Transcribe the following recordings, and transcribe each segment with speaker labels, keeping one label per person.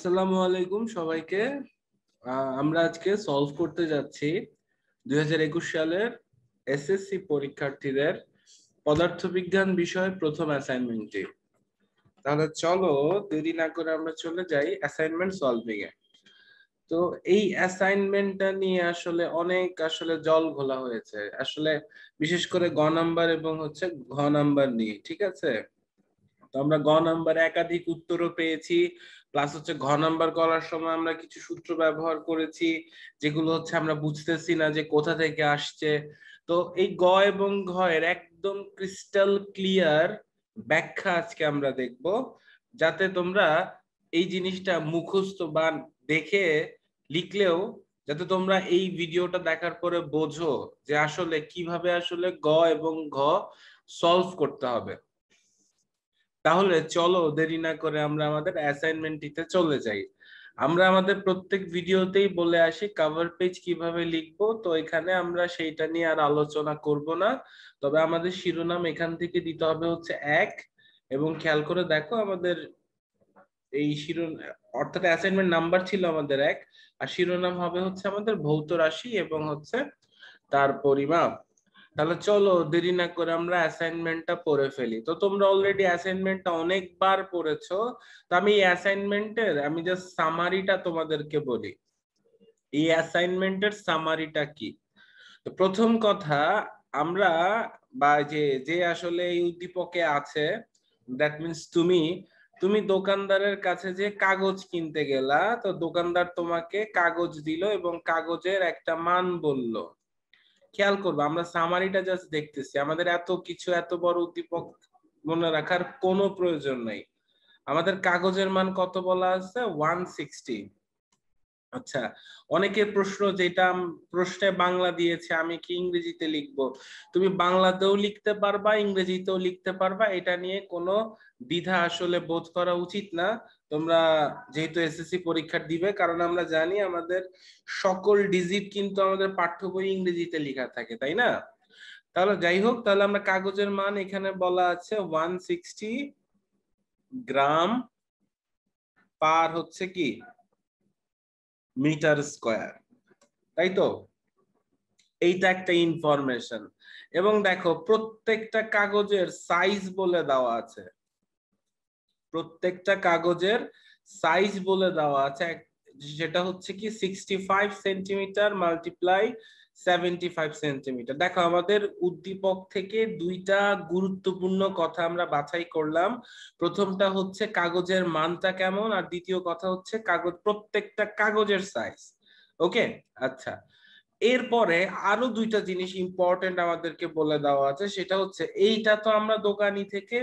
Speaker 1: আসসালামু আলাইকুম সবাইকে। আমরা আজকে সলভ করতে যাচ্ছি 2021 সালের এসএসসি পরীক্ষার্থীদের পদার্থবিজ্ঞান বিষয়ের প্রথম অ্যাসাইনমেন্টটি। তাহলে চলো দেরি না করে আমরা চলে যাই অ্যাসাইনমেন্ট সলভিং এ। তো এই অ্যাসাইনমেন্টটা নিয়ে অনেক জল ঘোলা হয়েছে, বিশেষ করে গ নাম্বার এবং ঘ নাম্বার নিয়ে, ঠিক আছে? তো আমরা গ নাম্বারে একাধিক উত্তরও পেয়েছি, প্লাস ঘ নাম্বার করার সময় আমরা কিছু সূত্র ব্যবহার করেছি যেগুলো আমরা বুঝতেছি না যে কোথা থেকে আসছে। তো এই গ এবং ঘ এর একদম ক্রিস্টাল ক্লিয়ার ব্যাখ্যা আজকে আমরা দেখব, যাতে তোমরা এই জিনিসটা মুখস্থ বা দেখে লিখলেও যাতে তোমরা এই ভিডিওটা দেখার পরে বোঝো যে কিভাবে গ এবং ঘ সলভ করতে হবে। তাহলে চলো দেরি না করে আমরা আমাদের অ্যাসাইনমেন্টটিতে চলে যাই। আমরা আমাদের প্রত্যেক ভিডিওতেই বলে আসি কভার পেজ কিভাবে লিখবো, তো এখানে আমরা সেইটা নিয়ে আর আলোচনা করব না। তবে আমাদের শিরোনাম এখান থেকে দিতে হবে 1, এবং খেয়াল করে দেখো আমাদের এই শিরোনাম অর্থাৎ অ্যাসাইনমেন্ট নাম্বার ছিল আমাদের 1, আর শিরোনাম হবে আমাদের ভৌত রাশি এবং তার পরিমাপ। তাহলে চলো দেরি না করে আমরা অ্যাসাইনমেন্টটা পড়ে ফেলি। তো তোমরা অলরেডি অ্যাসাইনমেন্টটা অনেকবার পড়েছো, তো আমি এই অ্যাসাইনমেন্টের জাস্ট সামারিটা তোমাদেরকে বলি। এই অ্যাসাইনমেন্টের সামারিটা কি? তো প্রথম কথা, আমরা বা যে যে এই উদ্দীপকে আছে, দ্যাট মিন্স তুমি দোকানদারের কাছে যে কাগজ কিনতে গেলা, তো দোকানদার তোমাকে কাগজ দিল এবং কাগজের একটা মান বলল। খেয়াল করবো আমরা সামারিটা জাস্ট দেখতেছি, আমাদের এত কিছু এত বড় উদ্দীপক মনে রাখার কোনো প্রয়োজন নাই। আমাদের কাগজের মান কত বলা আছে? 160। আচ্ছা, অনেকের প্রশ্ন, যেটা প্রশ্নে বাংলা দিয়েছে আমি কি ইংরেজিতে লিখবো? তুমি বাংলাতেও লিখতে পারবা, ইংরেজিতেও লিখতে পারবা, এটা নিয়ে কোনো দ্বিধা বোধ করা উচিত না। তোমরা যেহেতু এসএসসি পরীক্ষা দিবে, কারণ আমরা জানি আমাদের সকল ডিজিট কিন্তু আমাদের পাঠ্য বই ইংরেজিতে লেখা থাকে, তাই না? তাহলে যাই হোক, তাহলে আমরা কাগজের মান এখানে বলা আছে 160 গ্রাম পার কি মিটার স্কয়ার, তাই তো? এইটা একটা ইনফরমেশন। এবং দেখো প্রত্যেকটা কাগজের সাইজ বলে দেওয়া আছে, প্রত্যেকটা কাগজের সাইজ বলে দেওয়া আছে, যেটা কি 65 সেন্টিমিটার মাল্টিপ্লাই 75 সেন্টিমিটার। দেখো আমাদের উদ্দীপক থেকে দুইটা গুরুত্বপূর্ণ কথা আমরা বাছাই করলাম। প্রথমটা কাগজের মানটা কেমন, আর দ্বিতীয় কথা প্রত্যেকটা কাগজের সাইজ। ওকে, আচ্ছা। এরপরে আরো দুইটা জিনিস ইম্পর্টেন্ট আমাদেরকে বলে দেওয়া আছে, সেটা এইটা তো আমরা দোকানি থেকে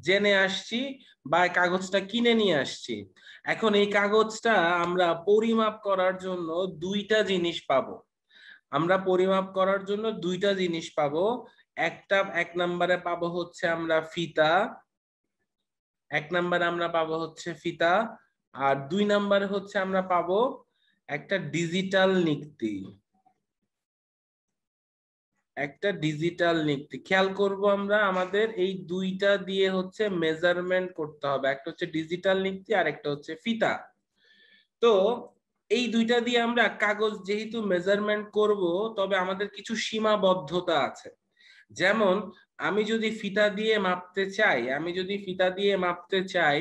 Speaker 1: জেনে আসছি বা কাগজটা কিনে নিয়ে আসছি। এখন এই কাগজটা আমরা পরিমাপ করার জন্য দুইটা জিনিস পাবো। আমরা পরিমাপ করার জন্য দুইটা জিনিস পাবো। এক নম্বরে পাবো আমরা ফিতা, এক নম্বরে আমরা পাবো ফিতা, আর 2 নম্বরে আমরা পাবো একটা ডিজিটাল নিক্তি। একটা ডিজিটাল নিক্তি খেয়াল করব আমরা, আমাদের এই দুইটা দিয়ে মেজারমেন্ট করতে হবে। একটা ডিজিটাল নিক্তি আর একটা ফিতা। তো এই দুইটা দিয়ে আমরা কাগজ যেহেতু মেজারমেন্ট করব, তবে আমাদের কিছু সীমাবদ্ধতা আছে। যেমন আমি যদি ফিতা দিয়ে মাপতে চাই,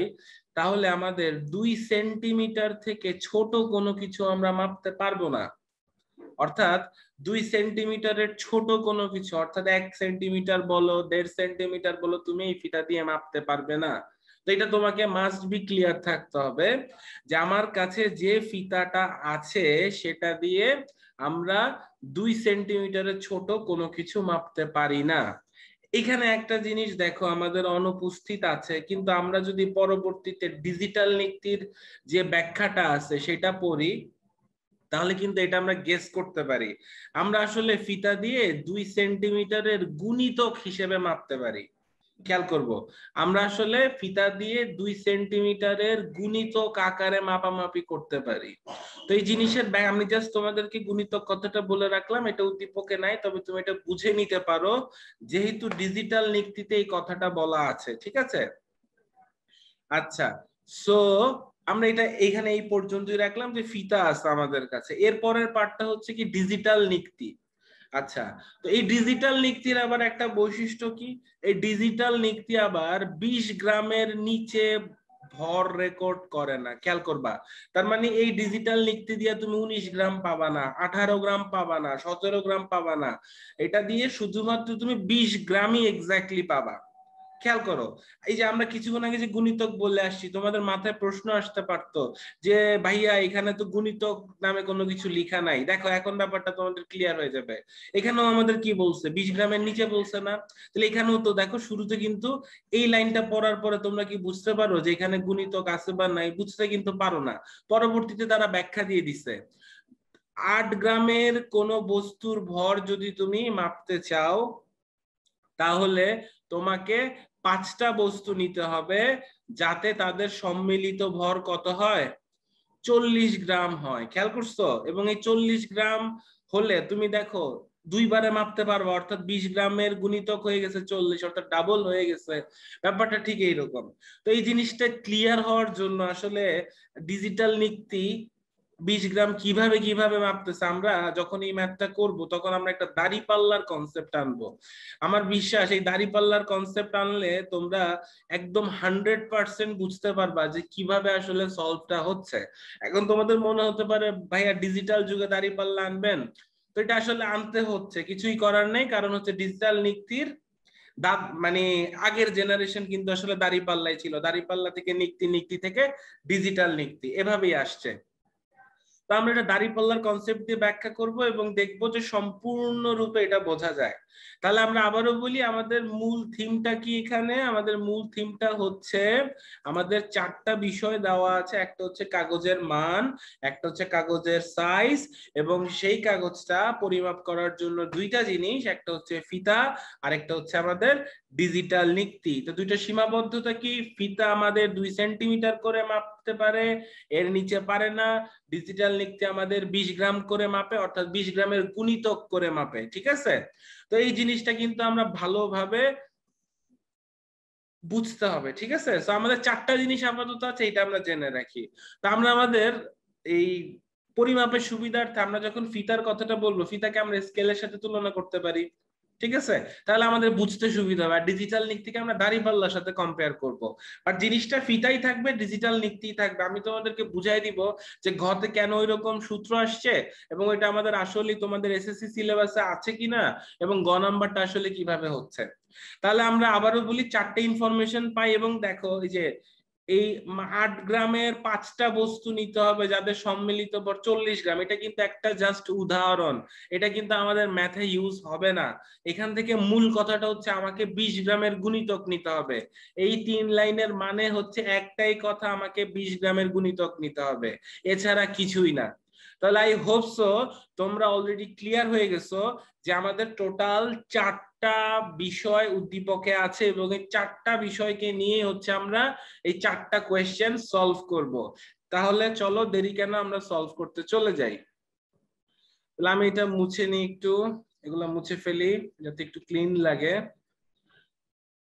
Speaker 1: তাহলে আমাদের 2 সেন্টিমিটার থেকে ছোট কোনো কিছু আমরা মাপতে পারবো না। অর্থাৎ 2 সেন্টিমিটারের ছোট কোনো কিছু, অর্থাৎ 1 সেন্টিমিটার বলো 1.5 সেন্টিমিটার বলো, তুমি এই ফিতা দিয়ে মাপতে পারবে না। তো এটা তোমাকে মাস্ট বি ক্লিয়ার থাকতে হবে যে আমার কাছে যে ফিতাটা আছে সেটা দিয়ে আমরা 2 সেন্টিমিটারের ছোট কোনো কিছু মাপতে পারি না। এখানে একটা জিনিস দেখো আমাদের অনুপস্থিত আছে, কিন্তু আমরা যদি পরবর্তীতে ডিজিটাল নিক্তির যে ব্যাখ্যাটা আছে সেটা পড়ি, তাহলে কিন্তু এটা আমরা গেস করতে পারি। আমরা ফিতা দিয়ে 2 সেন্টিমিটারের গুণিতক হিসেবে মাপতে পারি। খেয়াল করব, আমরা ফিতা দিয়ে 2 সেন্টিমিটারের গুণিতক আকারে মাপামাপি করতে পারি। তো এই জিনিসের আমি জাস্ট তোমাদেরকে গুণিতক কথাটা বলে রাখলাম, এটা উদ্দীপকে নাই, তবে তুমি এটা বুঝে নিতে পারো যেহেতু ডিজিটাল নিক্তিতে এই কথাটা বলা আছে, ঠিক আছে? আচ্ছা, সো আমরা এটা এখানে এই পর্যন্তই রাখলাম যে ফিতা আছে আমাদের কাছে। এর পরের পার্টটা হচ্ছে কি ডিজিটাল নিক্তি। আচ্ছা, তো এই ডিজিটাল নিক্তির আবার একটা বৈশিষ্ট্য কি, এই ডিজিটাল নিক্তি আবার 20 গ্রামের নিচে ভর রেকর্ড করে না, খেয়াল করবা। তার মানে এই ডিজিটাল নিক্তি দিয়ে তুমি 19 গ্রাম পাবা না, 18 গ্রাম পাবা না, 17 গ্রাম পাবা না, এটা দিয়ে শুধুমাত্র তুমি 20 গ্রামই এক্স্যাক্টলি পাবা। খেয়াল করো, এই যে আমরা কিছুক্ষণ আগে যে গুণিতক বলে আসছি, তোমাদের মাথায় প্রশ্ন আসতে পারতো যে ভাইয়া এখানে তো গুণিতক নামে কোনো কিছু লেখা নাই। দেখো এখন ব্যাপারটা তোমাদের ক্লিয়ার হয়ে যাবে। এখানেও আমাদের কি বলছে, 20 গ্রামের নিচে বলছে না? তাহলে এখানেও তো দেখো শুরুতে কিন্তু এই লাইনটা পড়ার পরে তোমরা কি বুঝতে পারো যে এখানে গুণিতক আছে বা নাই? বুঝতে কিন্তু পারো না। পরবর্তীতে তারা ব্যাখ্যা দিয়ে দিছে, 8 গ্রামের কোন বস্তুর ভর যদি তুমি মাপতে চাও তাহলে তোমাকে 5টা বস্তু নিতে হবে যাতে তাদের সম্মিলিত ভর কত হয়, 40 গ্রাম হয়। খেয়াল করছো? এবং এই 40 গ্রাম হলে তুমি দেখো 2 বারে মাপতে পারবো, অর্থাৎ 20 গ্রামের গুণিতক হয়ে গেছে 40, অর্থাৎ ডাবল হয়ে গেছে। ব্যাপারটা ঠিক এইরকম। তো এই জিনিসটা ক্লিয়ার হওয়ার জন্য আসলে ডিজিটাল নিক্তি 20 গ্রাম কিভাবে কিভাবে মাপতেছে, আমরা যখন এই ম্যাথটা করব তখন আমরা একটা দাঁড়িপাল্লার কনসেপ্ট আনবো। আমার বিশ্বাস এই দাঁড়িপাল্লার কনসেপ্ট আনলে তোমরা একদম 100% বুঝতে পারবা যে কিভাবে আসলে সলভটা হচ্ছে। এখন তোমাদের মনে হতে পারে ভাইয়া ডিজিটাল যুগে দাঁড়িপাল্লা আনবেন, তো এটা আসলে আনতে হচ্ছে, কিছুই করার নেই। কারণ হচ্ছে ডিজিটাল নিক্তির মানে আগের জেনারেশন কিন্তু আসলে দাঁড়িপাল্লাই ছিল, দাঁড়িপাল্লা থেকে নিক্তি, নিক্তি থেকে ডিজিটাল নিক্তি, এভাবেই আসছে। তো আমরা এটা দাঁড়িপাল্লার কনসেপ্ট দিয়ে ব্যাখ্যা করব এবং দেখব যে সম্পূর্ণরূপে এটা বোঝা যায়। তাহলে আমরা আবারও বলি আমাদের মূল থিমটা কি। এখানে আমাদের মূল থিমটা হচ্ছে আমাদের 4টা বিষয় দেওয়া আছে, একটা হচ্ছে কাগজের মান, একটা হচ্ছে কাগজের সাইজ, এবং সেই কাগজটা পরিমাপ করার জন্য 2টা জিনিস, একটা হচ্ছে ফিতা আর একটা হচ্ছে আমাদের ডিজিটাল নিক্তি। তো 2টা সীমাবদ্ধতা কি, ফিতা আমাদের 2 সেন্টিমিটার করে মাপতে পারে, এর নিচে পারে না। ডিজিটাল নিক্তি আমাদের 20 গ্রাম করে মাপে, অর্থাৎ 20 গ্রামের গুণিতক করে মাপে। ঠিক আছে? তো এই জিনিসটা কিন্তু আমরা ভালোভাবে বুঝতে হবে। ঠিক আছে? তো আমাদের 4টা জিনিস আপাতত আছে, এটা আমরা জেনে রাখি। তো আমরা আমাদের এই পরিমাপের সুবিধার্থে আমরা যখন ফিতার কথাটা বলবো, ফিতাকে আমরা স্কেলের সাথে তুলনা করতে পারি। ঠিক আছে? তাহলে আমাদের বুঝতে সুবিধা হবে। আর ডিজিটাল নিক্তিকে আমরা দাঁড়িপাল্লার সাথে কম্পেয়ার করব। আর জিনিসটা ফিতাই থাকবে, ডিজিটাল নিক্তিই থাকবে। আমি তোমাদেরকে বুঝাই দিব যে ঘতে কেন ওই রকম সূত্র আসছে, এবং এটা আমাদের আসলে তোমাদের এসএসসি সিলেবাসে আছে কিনা, এবং গ নাম্বারটা আসলে কিভাবে হচ্ছে। তাহলে আমরা আবারও বলি 4টে ইনফরমেশন পাই। এবং দেখো এই যে এই 8 গ্রামের 5টা বস্তু নিতে হবে যাদের সম্মিলিত ভর 40 গ্রাম, এটা কিন্তু একটা জাস্ট উদাহরণ, এটা কিন্তু আমাদের ম্যাথে ইউজ হবে না। এখান থেকে মূল কথাটা হচ্ছে আমাকে 20 গ্রামের গুণিতক নিতে হবে। এই 3 লাইনের মানে হচ্ছে একটাই কথা, আমাকে 20 গ্রামের গুণিতক নিতে হবে, এছাড়া কিছুই না। তাহলে আই হোপ সো তোমরা অলরেডি ক্লিয়ার হয়ে গেছো যে আমাদের টোটাল 4টা বিষয় উদ্দীপকে আছে, এবং এই 4টা বিষয়কে নিয়ে হচ্ছে আমরা এই 4টা কোয়েশ্চেন সলভ করব। তাহলে চলো দেরি কেন, আমরা সলভ করতে চলে যাই। তাহলে আমি এটা মুছে নিই একটু, এগুলা মুছে ফেলি যাতে একটু ক্লিন লাগে।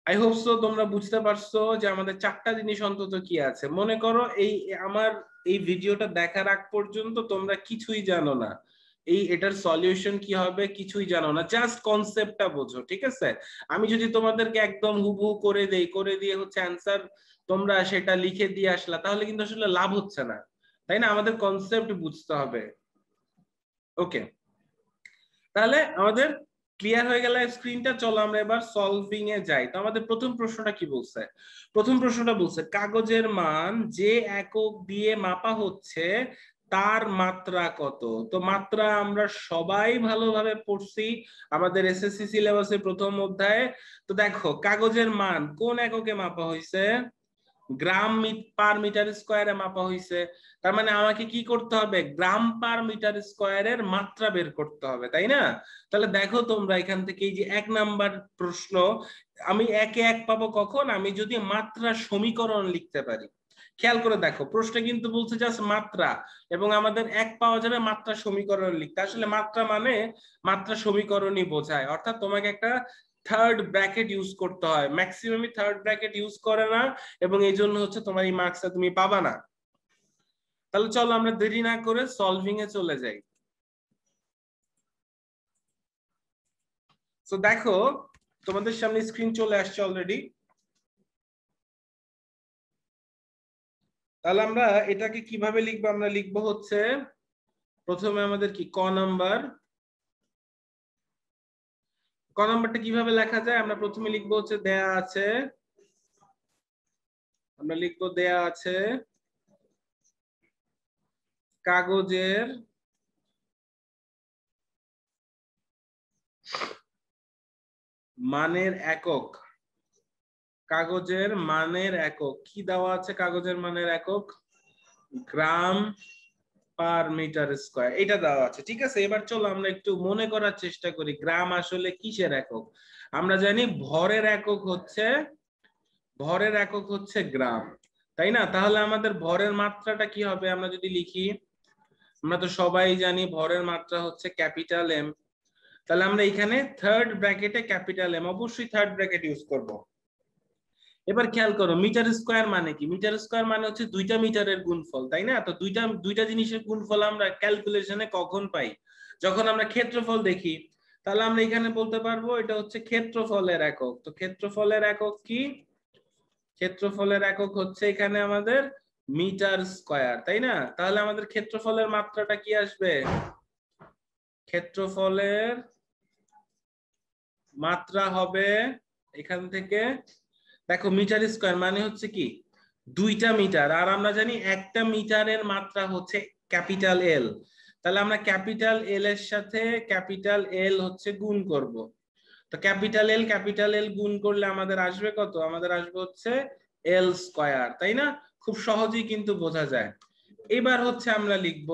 Speaker 1: আই হোপ সো তোমরা বুঝতে পারছো যে আমাদের 4টা জিনিস অন্তত কি আছে। মনে করো এই আমার এই ভিডিওটা দেখার আগ পর্যন্ত তোমরা কিছুই জানো না, এই এটার সলিউশন কি হবে কিছুই জানো না, জাস্ট কনসেপ্টটা বোঝো। ঠিক আছে? আমি যদি তোমাদেরকে একদম হুবহু করে দেই, করে দিয়ে হচ্ছে অ্যান্সার তোমরা সেটা লিখে দিয়ে আসলা, তাহলে কিন্তু আসলে লাভ হচ্ছে না, তাই না? আমাদের কনসেপ্ট বুঝতে হবে। ওকে, তাহলে আমাদের ক্লিয়ার হয়ে গেল স্ক্রিনটা। চলো আমরা এবার সলভিং এ যাই। তো আমাদের প্রথম প্রশ্নটা কি বলছে? প্রথম প্রশ্নটা বলছে কাগজের মান যে একক দিয়ে মাপা হচ্ছে তার মাত্রা কত। তো মাত্রা আমরা সবাই ভালোভাবে পড়ছি আমাদের এসএসসি সিলেবাসে প্রথম অধ্যায়ে। তো দেখো কাগজের মান কোন এককে মাপা হয়েছে, গ্রাম পার মিটার স্কয়ারে মাপা হয়েছে। তার মানে আমাকে কি করতে হবে, গ্রাম পার মিটার স্কয়ারের মাত্রা বের করতে হবে, তাই না? তাহলে দেখো তোমরা এখান থেকে এই যে 1 নাম্বার প্রশ্ন, আমি একে এক পাবো কখন, আমি যদি মাত্রা সমীকরণ লিখতে পারি। খেয়াল করে দেখো প্রশ্নে কিন্তু বলছে জাস্ট মাত্রা, এবং আমাদের 1 পাওয়া যাবে মাত্রা সমীকরণ লিখতে। আসলে মাত্রা মানে মাত্রা সমীকরণই বোঝায়, অর্থাৎ তোমাকে একটা থার্ড ব্র্যাকেট ইউজ করতে হয়। ম্যাক্সিমামই থার্ড ব্র্যাকেট ইউজ করে না, এবং এই জন্য হচ্ছে তোমার এই মার্কসটা তুমি পাবা না। তাহলে চলো আমরা দেরি না করে সলভিং এ চলে যাই। তো দেখো তোমাদের সামনে স্ক্রিন চলে আসছে অলরেডি। তাহলে আমরা এটাকে কিভাবে লিখবো, আমরা লিখবো হচ্ছে প্রথমে আমাদের কি ক নাম্বারটা কিভাবে লেখা যায়, আমরা প্রথমে লিখবো হচ্ছে দেয়া আছে, আমরা লিখবো দেয়া আছে কাগজের মানের একক। কাগজের মানের একক কি দেওয়া আছে, কাগজের মানের একক গ্রাম পার মিটার স্কয়ার, এটা দেওয়া আছে। ঠিক আছে, এবার চলো আমরা একটু মনে করার চেষ্টা করি গ্রাম আসলে কিসের একক। আমরা জানি ভরের একক হচ্ছে গ্রাম, তাই না? তাহলে আমাদের ভরের মাত্রাটা কি হবে আমরা যদি লিখি, আমরা তো সবাই জানি ভরের মাত্রা হচ্ছে ক্যাপিটাল এম। তাহলে আমরা এখানে থার্ড ব্র্যাকেটে ক্যাপিটাল এম, অবশ্যই থার্ড ব্র্যাকেট ইউজ করব। এবার খেয়াল করো মিটার স্কয়ার মানে কি, মিটার স্কয়ার মানে হচ্ছে দুইটা মিটারের গুণফল, তাই না? তো দুইটা জিনিসের গুণফল আমরা ক্যালকুলেশনে কখন পাই, যখন আমরা ক্ষেত্রফল দেখি। তাহলে আমরা এখানে বলতে পারবো এটা হচ্ছে ক্ষেত্রফলের একক। তো ক্ষেত্রফলের একক কি, ক্ষেত্রফলের একক হচ্ছে এখানে আমাদের মিটার স্কয়ার, তাই না? তাহলে আমাদের ক্ষেত্রফলের মাত্রাটা কি আসবে, ক্ষেত্রফলের মাত্রা হবে এখান থেকে, দেখো মিটার স্কয়ার মানে হচ্ছে কি দুইটা মিটার, আর আমরা জানি একটা মিটারের মাত্রা হচ্ছে ক্যাপিটাল এল। তাহলে আমরা ক্যাপিটাল এল এর সাথে ক্যাপিটাল এল হচ্ছে গুণ করব। তো ক্যাপিটাল এল গুণ করলে আমাদের আসবে কত, আমাদের আসবে হচ্ছে এল স্কয়ার, তাই না? খুব সহজেই কিন্তু বোঝা যায়। এবার হচ্ছে আমরা লিখব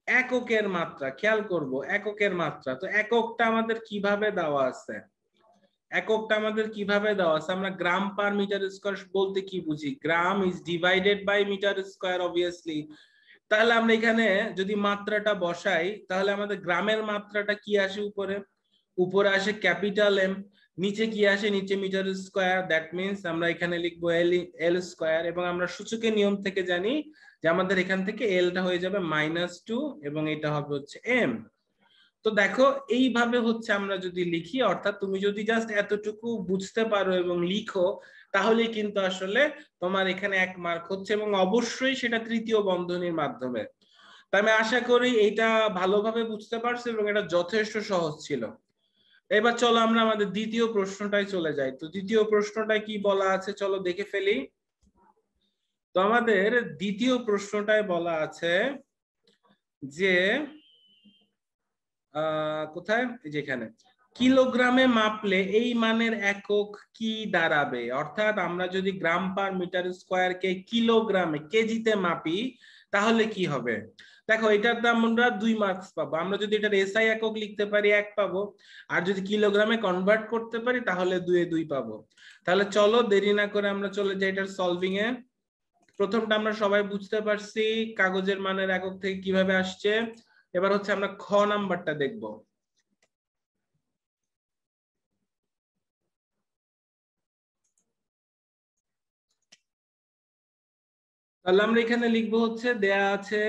Speaker 1: এককের মাত্রা, খেয়াল করব এককের মাত্রা। তো এককটা আমাদের কিভাবে দেওয়া আছে, আমরা গ্রাম পার মিটার স্কয়ার বলতে কি বুঝি, gram is divided by metre square obviously. তাহলে আমরা এখানে যদি মাত্রাটা বসাই তাহলে আমাদের গ্রামের মাত্রাটা কি আসে, উপরে আসে ক্যাপিটাল এম, নিচে কি আসে, নিচে মিটার স্কয়ার। দ্যাট মিন্স আমরা এখানে লিখবো এল স্কয়ার, এবং আমরা সূচকের নিয়ম থেকে জানি যে আমাদের এখান থেকে এলটা হয়ে যাবে -2 এবং এটা হবে হচ্ছে এম। তো দেখো এইভাবে হচ্ছে আমরা যদি লিখি, অর্থাৎ তুমি যদি জাস্ট এতটুকু বুঝতে পারো এবং লিখো, তাহলে কিন্তু আসলে তোমার এখানে 1 মার্ক হচ্ছে, এবং অবশ্যই সেটা তৃতীয় বন্ধনীর মাধ্যমে। তাই আমি আশা করি এটা ভালোভাবে বুঝতে পারছো এবং এটা যথেষ্ট সহজ ছিল। এবার চলো আমরা আমাদের দ্বিতীয় প্রশ্নটায় চলে যাই। তো দ্বিতীয় প্রশ্নটায় কি বলা আছে চলো দেখে ফেলি। তো আমাদের দ্বিতীয় প্রশ্নটায় বলা আছে যে কোথায়, যেখানে কিলোগ্রামে মাপলে এই মানের একক কি দাঁড়াবে, অর্থাৎ আমরা যদি গ্রাম পার মিটার স্কয়ার কে কিলোগ্রামে কেজিতে মাপি তাহলে কি হবে। দেখো এটার দাম আমরা 2 মার্কস পাবো, আমরা যদি এটার এসআই একক লিখতে পারি 1 পাবো, আর যদি কিলোগ্রামে কনভার্ট করতে পারি তাহলে 2 এ 2 পাবো। তাহলে চলো দেরি না করে আমরা চলে যাই এটার সলভিং এ। প্রথমটা আমরা সবাই বুঝতে পারছি কাগজের মানের একক থেকে কিভাবে আসছে। এবার হচ্ছে আমরা খ নাম্বারটা দেখব। তাহলে আমরা এখানে লিখবো হচ্ছে দেয়া আছে,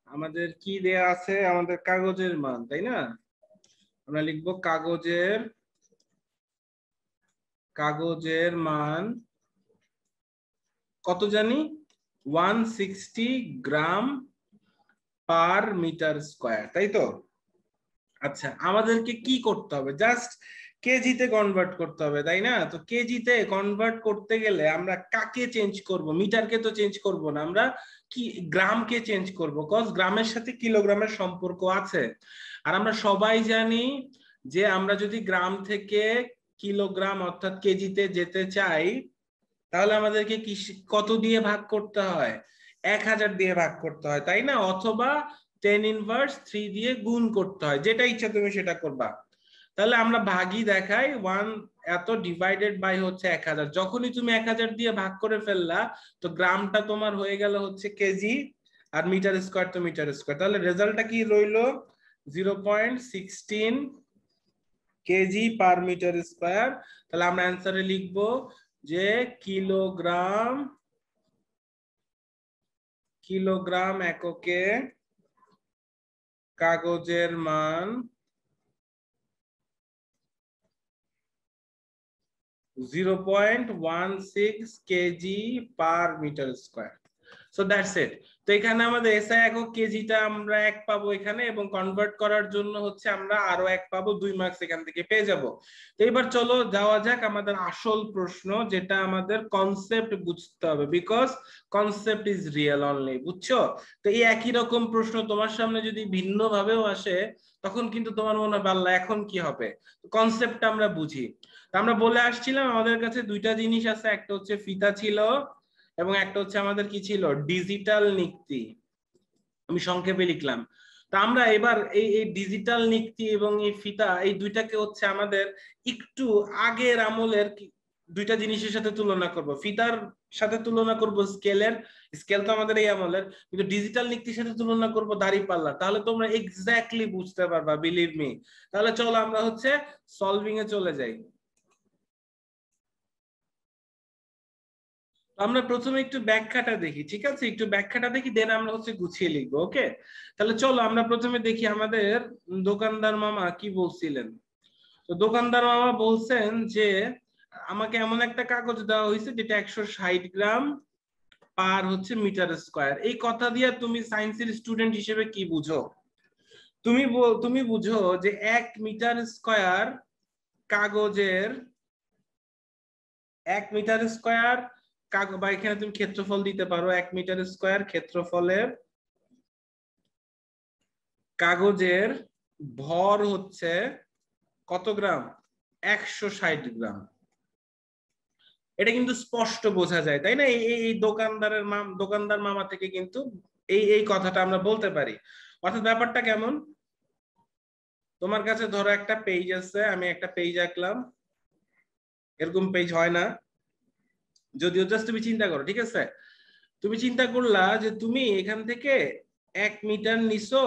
Speaker 1: আমাদের কি দেয়া আছে, আমাদের কাগজের মান, তাই না? আমরা লিখবো কাগজের মান কত জানি, 160 গ্রাম পার মিটার স্কয়ার, তাই তো? আচ্ছা আমাদেরকে কি করতে হবে, জাস্ট কেজিতে কনভার্ট করতে হবে, তাই না? তো কেজিতে কনভার্ট করতে গেলে আমরা কাকে চেঞ্জ করব, মিটারকে তো চেঞ্জ করব না, আমরা কি গ্রামকে চেঞ্জ করব, কজ গ্রামের সাথে কিলোগ্রামের সম্পর্ক আছে। আর আমরা সবাই জানি যে আমরা যদি গ্রাম থেকে কিলোগ্রাম অর্থাৎ কেজিতে যেতে চাই তাহলে আমাদেরকে কি কত দিয়ে ভাগ করতে হয়, 1000 দিয়ে ভাগ করতে হয়, তাই না? অথবা 10⁻³ দিয়ে গুণ করতে হয়, যেটা ইচ্ছা তুমি সেটা করবা। তাহলে আমরা ভাগই দেখাই 1 এত ডিভাইডেড বাই হচ্ছে 1000, যখনই তুমি 1000 দিয়ে ভাগ করে ফেললা তো গ্রামটা তোমার হয়ে গেল হচ্ছে কেজি, আর মিটার স্কয়ার তো মিটার স্কয়ার। তাহলে রেজাল্টটা কি রইলো, 0.16 কেজি পার মিটার স্কয়ার। তাহলে আমরা অ্যান্সারে লিখবো যে কিলোগ্রাম কিলোগ্রাম এককে কাগজের মান 0.16 KG per metre square. So that's it. তো এখানে আমাদের এসআই একক কেজিটা আমরা 1 পাবো এখানে, এবং কনভার্ট করার জন্য হচ্ছে আমরা আরো 1 পাবো, 2 মার্কস এখান থেকে পেয়ে যাব। তো এবার চলো যাওয়া যাক আমাদের আসল প্রশ্ন, যেটা আমাদের কনসেপ্ট বুঝতে হবে, because concept is real only, বুঝছো? তো এই একই রকম প্রশ্ন তোমার সামনে যদি ভিন্ন ভাবেও আসে, তখন কিন্তু তোমার মনে হবে আল্লাহ এখন কি হবে। কনসেপ্টটা আমরা বুঝি। আমরা বলে আসছিলাম আমাদের কাছে দুইটা জিনিস আছে, একটা হচ্ছে ফিতা ছিল এবং একটা হচ্ছে আমাদের কি ছিল, ডিজিটাল নিক্তি। আমি সংক্ষেপে লিখলাম। তা আমরা এবার এই এই ডিজিটাল নিক্তি এবং এই ফিতা, এই দুইটাকে হচ্ছে আমাদের একটু আগের আমলের দুইটা জিনিসের সাথে তুলনা করব। ফিতার সাথে তুলনা করব স্কেলের, স্কেল তো আমাদের এই আমলের, কিন্তু ডিজিটাল নিক্তির সাথে তুলনা করব দাঁড়িপাল্লা। তাহলে তোমরা এক্স্যাক্টলি বুঝতে পারবা, বিলিভ মি। তাহলে চলো আমরা হচ্ছে সলভিং এ চলে যাই। আমরা প্রথমে একটু ব্যাখ্যাটা দেখি, ঠিক আছে? একটু ব্যাখ্যাটা দেখি, দেন আমরা হচ্ছে গুছিয়ে লিখবো। ওকে, তাহলে চলো আমরা প্রথমে দেখি আমাদের দোকানদার মামা কি বলছিলেন। তো দোকানদার মামা বলছেন যে আমাকে এমন একটা কাগজ দেওয়া হয়েছে যেটা 160 গ্রাম পার হচ্ছে মিটার স্কয়ার। এই কথা দিয়ে তুমি সায়েন্সের স্টুডেন্ট হিসেবে কি বুঝো? তুমি বুঝো যে 1 মিটার স্কয়ার কাগজের, 1 মিটার স্কয়ার কাগজ, বা এখানে তুমি ক্ষেত্রফল দিতে পারো, 1 মিটার স্কয়ার ক্ষেত্রফলের কাগজের ভর হচ্ছে কত গ্রাম? 160 গ্রাম। এটা কিন্তু স্পষ্ট বোঝা যায়, তাই না? এই দোকানদার মামা থেকে কিন্তু এই কথাটা আমরা বলতে পারি। অর্থাৎ ব্যাপারটা কেমন, তোমার কাছে ধরো একটা পেজ আছে, আমি একটা পেজ আঁকলাম, এরকম পেজ হয় না যদিও, জাস্ট তুমি চিন্তা করো, ঠিক আছে? তুমি চিন্তা করলা যে তুমি এখান থেকে 1 মিটার নিছো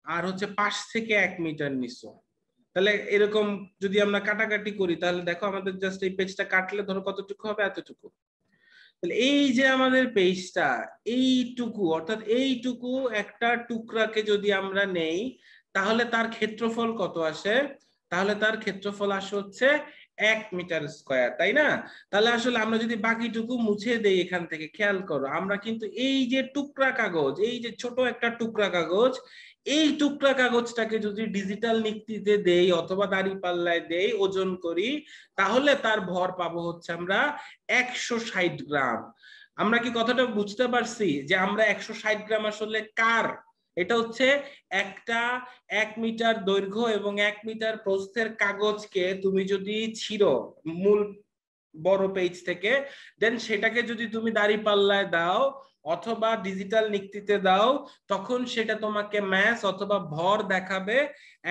Speaker 1: আর হচ্ছে পাশ থেকে 1 মিটার নিছো। তাহলে এরকম যদি আমরা কাটাকাটি করি, তাহলে দেখো আমাদের জাস্ট এই পেজটা কাটলে ধরো কতটুকু হবে, এতটুকু। তাহলে এই যে আমাদের পেজটা, এইটুকু, অর্থাৎ এইটুকু একটা টুকরাকে যদি আমরা নেই, তাহলে তার ক্ষেত্রফল কত আসে? তাহলে তার ক্ষেত্রফল আসে হচ্ছে 1 মিটার স্কয়ার, তাই না? তাহলে আসলে আমরা যদি বাকিটুকু মুছে দেই এখান থেকে, খেয়াল করো, আমরা কিন্তু এই যে টুকরা কাগজ, এই যে ছোট একটা টুকরা কাগজ, এই টুকরা কাগজটাকে যদি ডিজিটাল নিক্তিতে দেই অথবা দাঁড়িপাল্লায় দেই, ওজন করি, তাহলে তার ভর পাবো হচ্ছে আমরা 160 গ্রাম। আমরা কি কথাটা বুঝতে পারছি যে আমরা 160 গ্রাম আসলে কার? এটা হচ্ছে একটা 1 মিটার দৈর্ঘ্য এবং 1 মিটার প্রস্থের কাগজকে তুমি যদি ছিঁড়ো মূল বড় পেজ থেকে, দেন সেটাকে যদি তুমি দাঁড়িপাল্লায় দাও অথবা ডিজিটাল নিক্তিতে দাও, তখন সেটা তোমাকে ম্যাস অথবা ভর দেখাবে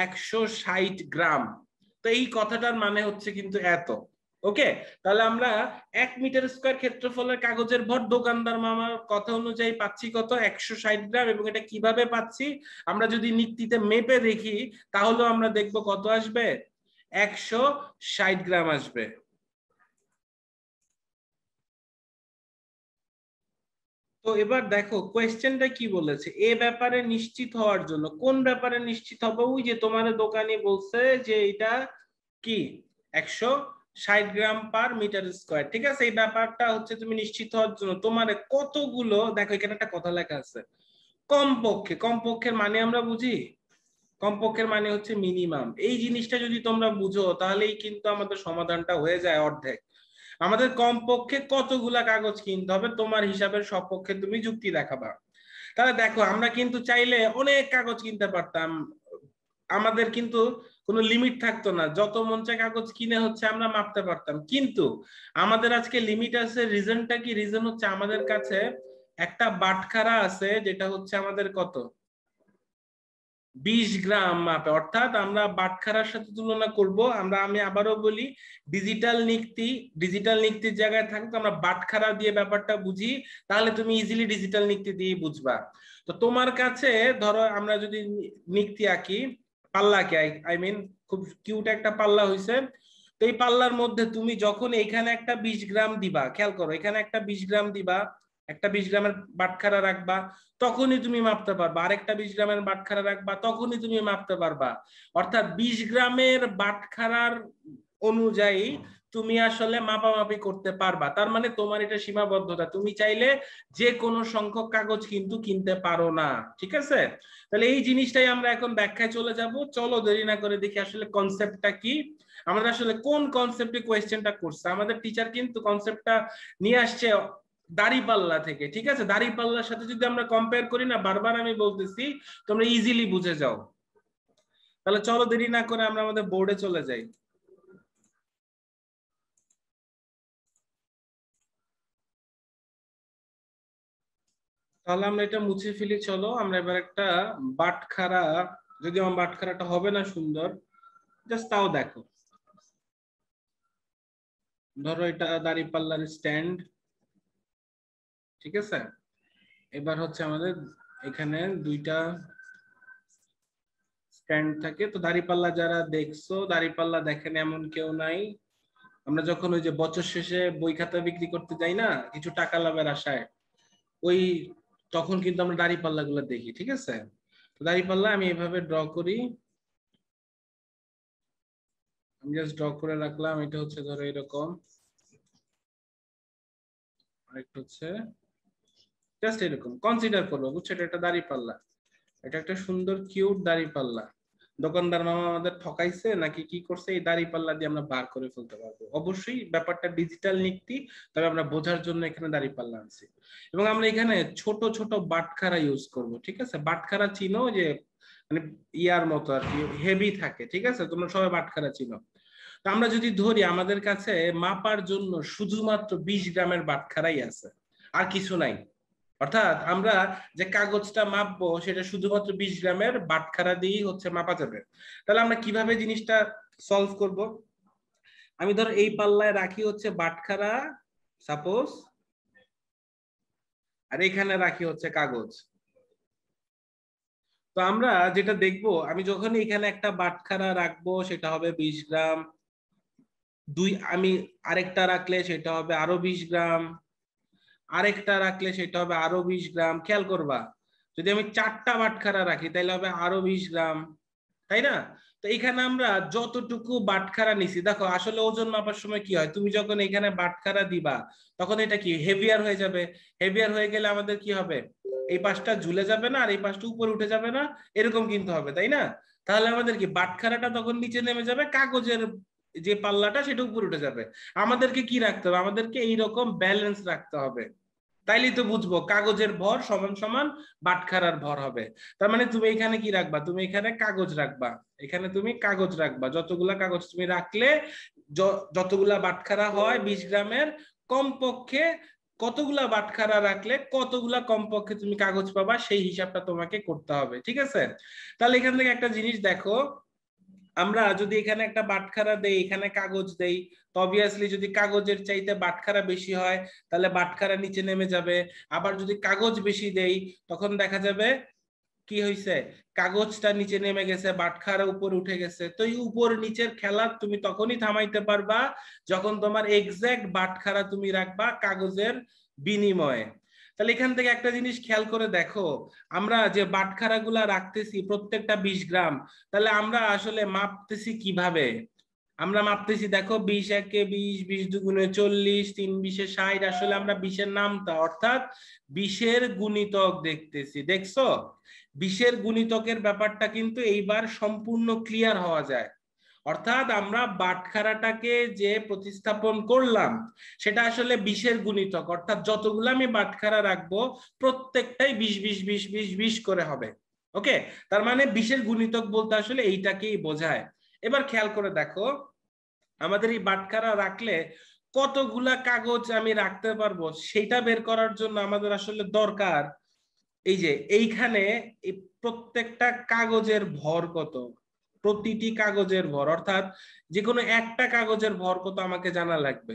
Speaker 1: 160 গ্রাম। তো এই কথাটার মানে হচ্ছে কিন্তু এত। ওকে, তাহলে আমরা 1 মিটার স্কয়ার ক্ষেত্রফলের কাগজের ভর দোকানদার মামার কথা অনুযায়ী পাচ্ছি কত? 160 গ্রাম। এবং এটা কিভাবে পাচ্ছি, আমরা যদি নিক্তিতে মেপে দেখি, তাহলে আমরা দেখব কত আসবে, 160 গ্রাম আসবে। তো এবার দেখো কোয়েশ্চেনটা কি বলেছে, এ ব্যাপারে নিশ্চিত হওয়ার জন্য। কোন ব্যাপারে নিশ্চিত হবে? ওই যে তোমার দোকানি বলছে যে এটা কি 160 গ্রাম পার মিটার স্কয়ার, ঠিক আছে? এই ব্যাপারটা হচ্ছে তুমি নিশ্চিত হওয়ার জন্য তোমার কতগুলো, দেখো এখানে একটা কথা লেখা আছে, কমপক্ষে। কমপক্ষের মানে আমরা বুঝি, কমপক্ষের মানে হচ্ছে মিনিমাম। এই জিনিসটা যদি তোমরা বুঝো, তাহলেই কিন্তু আমাদের সমাধানটা হয়ে যায় অর্ধেক। আমাদের কমপক্ষে কতগুলা কাগজ কিনতে হবে, তোমার হিসাবের সপক্ষে তুমি যুক্তি দেখাবা। তাহলে দেখো আমরা কিন্তু চাইলে অনেক কাগজ কিনতে পারতাম, আমাদের কিন্তু কোনো লিমিট থাকতো না, যত মন চায় কাগজ কিনে হচ্ছে আমরা মাপতে পারতাম। কিন্তু আমাদের আজকে লিমিট আছে। রিজনটা কি? রিজন হচ্ছে আমাদের কাছে একটা বাটখারা আছে, যেটা হচ্ছে আমাদের কত, 20 গ্রাম মাপে। অর্থাৎ আমরা বাটখারার সাথে তুলনা করব। আমি আবারও বলি, ডিজিটাল নিক্তির জায়গায় থাকতো আমরা বাটখারা দিয়ে ব্যাপারটা বুঝি, তাহলে তুমি ইজিলি ডিজিটাল নিক্তি দিয়ে বুঝবা। তো তোমার কাছে ধরো আমরা যদি নিক্তি আঁকি, পাল্লা আঁকি, আই মিন খুব কিউট একটা পাল্লা হয়েছে। তো এই পাল্লার মধ্যে তুমি যখন এখানে একটা 20 গ্রাম দিবা, খেয়াল করো, এখানে একটা 20 গ্রাম দিবা, একটা 20 গ্রামের বাটখারা রাখবা, তখনই তুমি মাপতে পারবা। আরেকটা 20 গ্রামের বাটখারা রাখবা, তখনই তুমি মাপতে পারবা। অর্থাৎ 20 গ্রামের বাটখারার অনুযায়ী তুমি আসলে মাপামাপি করতে পারবা। তার মানে তোমার এটা সীমাবদ্ধতা, তুমি চাইলে যে কোনো সংখ্যক কাগজ কিন্তু কিনতে পারো না। ঠিক আছে, তাহলে এই জিনিসটাই আমরা এখন ব্যাখ্যায় চলে যাব। চলো দেরি না করে দেখি আসলে কনসেপ্টটা কি, আমাদের আসলে কোন কনসেপ্টে কোয়েশ্চেনটা করছে। আমাদের টিচার কিন্তু কনসেপ্টটা নিয়ে আসছে দাঁড়িপাল্লা থেকে। ঠিক আছে, দাঁড়িপাল্লার সাথে যদি আমরা কম্পেয়ার করি না, বারবার আমি বলতেছি, তোমরা ইজিলি বুঝে যাও। তাহলে চলো দেরি না করে আমরা আমাদের বোর্ডে চলে যাই। তাহলে আমরা এটা মুছে ফেলি। চলো আমরা এবার একটা বাটখারা, যদি আমার বাটখারাটা হবে না সুন্দর, জাস্ট তাও দেখো। ধরো এটা দাঁড়িপাল্লার স্ট্যান্ড। ঠিক আছে, এবার হচ্ছে আমাদের এখানে দুইটা স্ট্যান্ড থাকে। তো দাঁড়িপাল্লা যারা দেখছো, দাঁড়িপাল্লা দেখেন এমন কেউ নাই। আমরা যখন ওই যে বছর শেষে বই খাতা বিক্রি করতে যাই না কিছু টাকা লাভের আশায়, ওই তখন কিন্তু আমরা দাঁড়িপাল্লা গুলো দেখি। ঠিক আছে, তো দাঁড়িপাল্লা আমি এভাবে ড্র করি, আমি জাস্ট ড্র করে রাখলাম। এটা হচ্ছে ধরো এরকম, আরেকটা হচ্ছে জাস্ট এরকম কনসিডার করবো, বুঝছো? এটা একটা দাঁড়িপাল্লা, এটা একটা সুন্দর কিউট দাঁড়িপাল্লা। দোকানদার মামা আমাদের ঠকাইছে নাকি কি করছে, এই দাঁড়িপাল্লা দিয়ে আমরা বার করে ফেলতে পারবো। অবশ্যই ব্যাপারটা ডিজিটাল নীতি, তবে আমরা বোঝার জন্য এখানে দাঁড়িপাল্লা আনছি। এবং আমরা এখানে ছোট ছোট বাটখারা ইউজ করব। ঠিক আছে, বাটখারা চিনো, যে মানে ইয়ার মতো আর কি, হেভি থাকে। ঠিক আছে, তোমরা সবাই বাটখারা চিনো। তো আমরা যদি ধরি আমাদের কাছে মাপার জন্য শুধুমাত্র 20 গ্রামের বাটখারাই আছে, আর কিছু নাই। অর্থাৎ আমরা যে কাগজটা মাপবো সেটা শুধুমাত্র 20 গ্রামের বাটখারা দিয়েই হচ্ছে মাপা যাবে। তাহলে আমরা কিভাবে জিনিসটা সলভ করব? আমি ধর এই পাল্লায় রাখি হচ্ছে বাটখারা সাপোজ, আর এখানে রাখি হচ্ছে কাগজ। তো আমরা যেটা দেখবো, আমি যখন এখানে একটা বাটখারা রাখবো সেটা হবে 20 গ্রাম, দুই আমি আরেকটা রাখলে সেটা হবে আরো 20 গ্রাম, আরেকটা রাখলে সেটা হবে আরো 20 গ্রাম। খেয়াল করবা, যদি আমি 4টা বাটখারা রাখি তাহলে হবে আরো 20 গ্রাম, তাই না? তো এখানে আমরা যতটুকু বাটখারা নিছি, দেখো আসলে ওজন মাপার সময় কি হয়, তুমি যখন এখানে বাটখারা দিবা তখন এটা কি হেভিয়ার হয়ে যাবে। হেভিয়ার হয়ে গেলে আমাদের কি হবে, এই পাশটা ঝুলে যাবে না আর এই পাশটা উপরে উঠে যাবে না, এরকম কিন্তু হবে, তাই না? তাহলে আমাদের কি বাটখারাটা তখন নিচে নেমে যাবে, কাগজের যে পাল্লাটা সেটা উপরে উঠে যাবে। আমাদেরকে কি রাখতে হবে, আমাদেরকে এইরকম ব্যালেন্স রাখতে হবে। তাইলেই তো বুঝবো কাগজের ভর সমান সমান বাটখারার ভর হবে। তার মানে তুমি এখানে কি রাখবা, তুমি এখানে কাগজ রাখবা, এখানে তুমি কাগজ রাখবা। যতগুলা কাগজ তুমি রাখলে যতগুলা বাটখারা হয় 20 গ্রামের, কমপক্ষে কতগুলা বাটখারা রাখলে কতগুলা কমপক্ষে তুমি কাগজ পাবা, সেই হিসাবটা তোমাকে করতে হবে। ঠিক আছে, তাহলে এখান থেকে একটা জিনিস দেখো, আমরা যদি এখানে একটা বাটখারা দেই, এখানে কাগজ দেই, তো অবভিয়াসলি যদি কাগজের চাইতে বাটখারা বেশি হয় তাহলে বাটখারা নিচে নেমে যাবে। আবার যদি কাগজ বেশি দেই তখন দেখা যাবে কি হয়েছে, কাগজটা নিচে নেমে গেছে, বাটখারা উপরে উঠে গেছে। তো এই উপর নিচের খেলা তুমি তখনই থামাইতে পারবা যখন তোমার এক্সাক্ট বাটখারা তুমি রাখবা কাগজের বিনিময়ে। তাহলে এখান থেকে একটা জিনিস খেয়াল করে দেখো, আমরা যে বাটখারা গুলা রাখতেছি প্রত্যেকটা 20 গ্রাম, তাহলে আমরা আসলে মাপতেছি কিভাবে? আমরা মাপতেছি দেখো 20 একে 20, 20 দুগুণে 40, 3 20 60। আসলে আমরা 20-এর নামতা অর্থাৎ 20-এর গুণিতক দেখতেছি। দেখছো, 20-এর গুণিতকের ব্যাপারটা কিন্তু এইবার সম্পূর্ণ ক্লিয়ার হওয়া যায়। অর্থাৎ আমরা বাটখারাটাকে যে প্রতিস্থাপন করলাম সেটা আসলে 20-এর গুণিতক, অর্থাৎ যতগুলো আমি বাটখারা রাখবো প্রত্যেকটাই 20 20 20 20 20 করে হবে। ওকে, তার মানে 20-এর গুণিতক বলতে আসলে এইটাকেই বোঝায়। এবার খেয়াল করে দেখো, আমাদের এই বাটখারা রাখলে কতগুলা কাগজ আমি রাখতে পারবো সেটা বের করার জন্য আমাদের আসলে দরকার এই যে এইখানে এই প্রত্যেকটা কাগজের ভর কত, প্রতিটি কাগজের ভর, অর্থাৎ যে কোনো একটা কাগজের ভর কত আমাকে জানা লাগবে।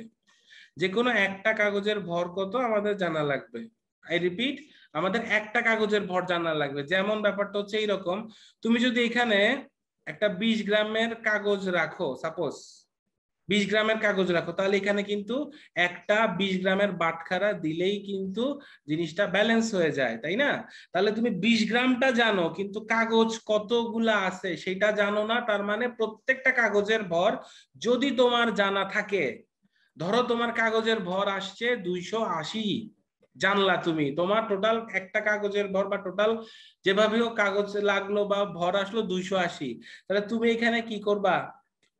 Speaker 1: যে কোনো একটা কাগজের ভর কত আমাদের জানা লাগবে। আই রিপিট, আমাদের একটা কাগজের ভর জানা লাগবে। যেমন ব্যাপারটা হচ্ছে এইরকম, তুমি যদি এখানে একটা 20 গ্রামের কাগজ রাখো সাপোজ, 20 গ্রামের কাগজ রাখো, তাহলে এখানে কিন্তু একটা 20 গ্রামের বাটখারা দিলেই কিন্তু জিনিসটা ব্যালেন্স হয়ে যায়, তাই না? তাহলে তুমি 20 গ্রামটা জানো কিন্তু কাগজ কতগুলা আছে সেটা জানো না, তার মানে প্রত্যেকটা কাগজের ভর যদি তোমার জানা থাকে, ধরো তোমার কাগজের ভর আসছে 280, জানলা তুমি, তোমার টোটাল একটা কাগজের ভর বা টোটাল যেভাবে হোক কাগজ লাগলো বা ভর আসলো 280, তাহলে তুমি এখানে কি করবা?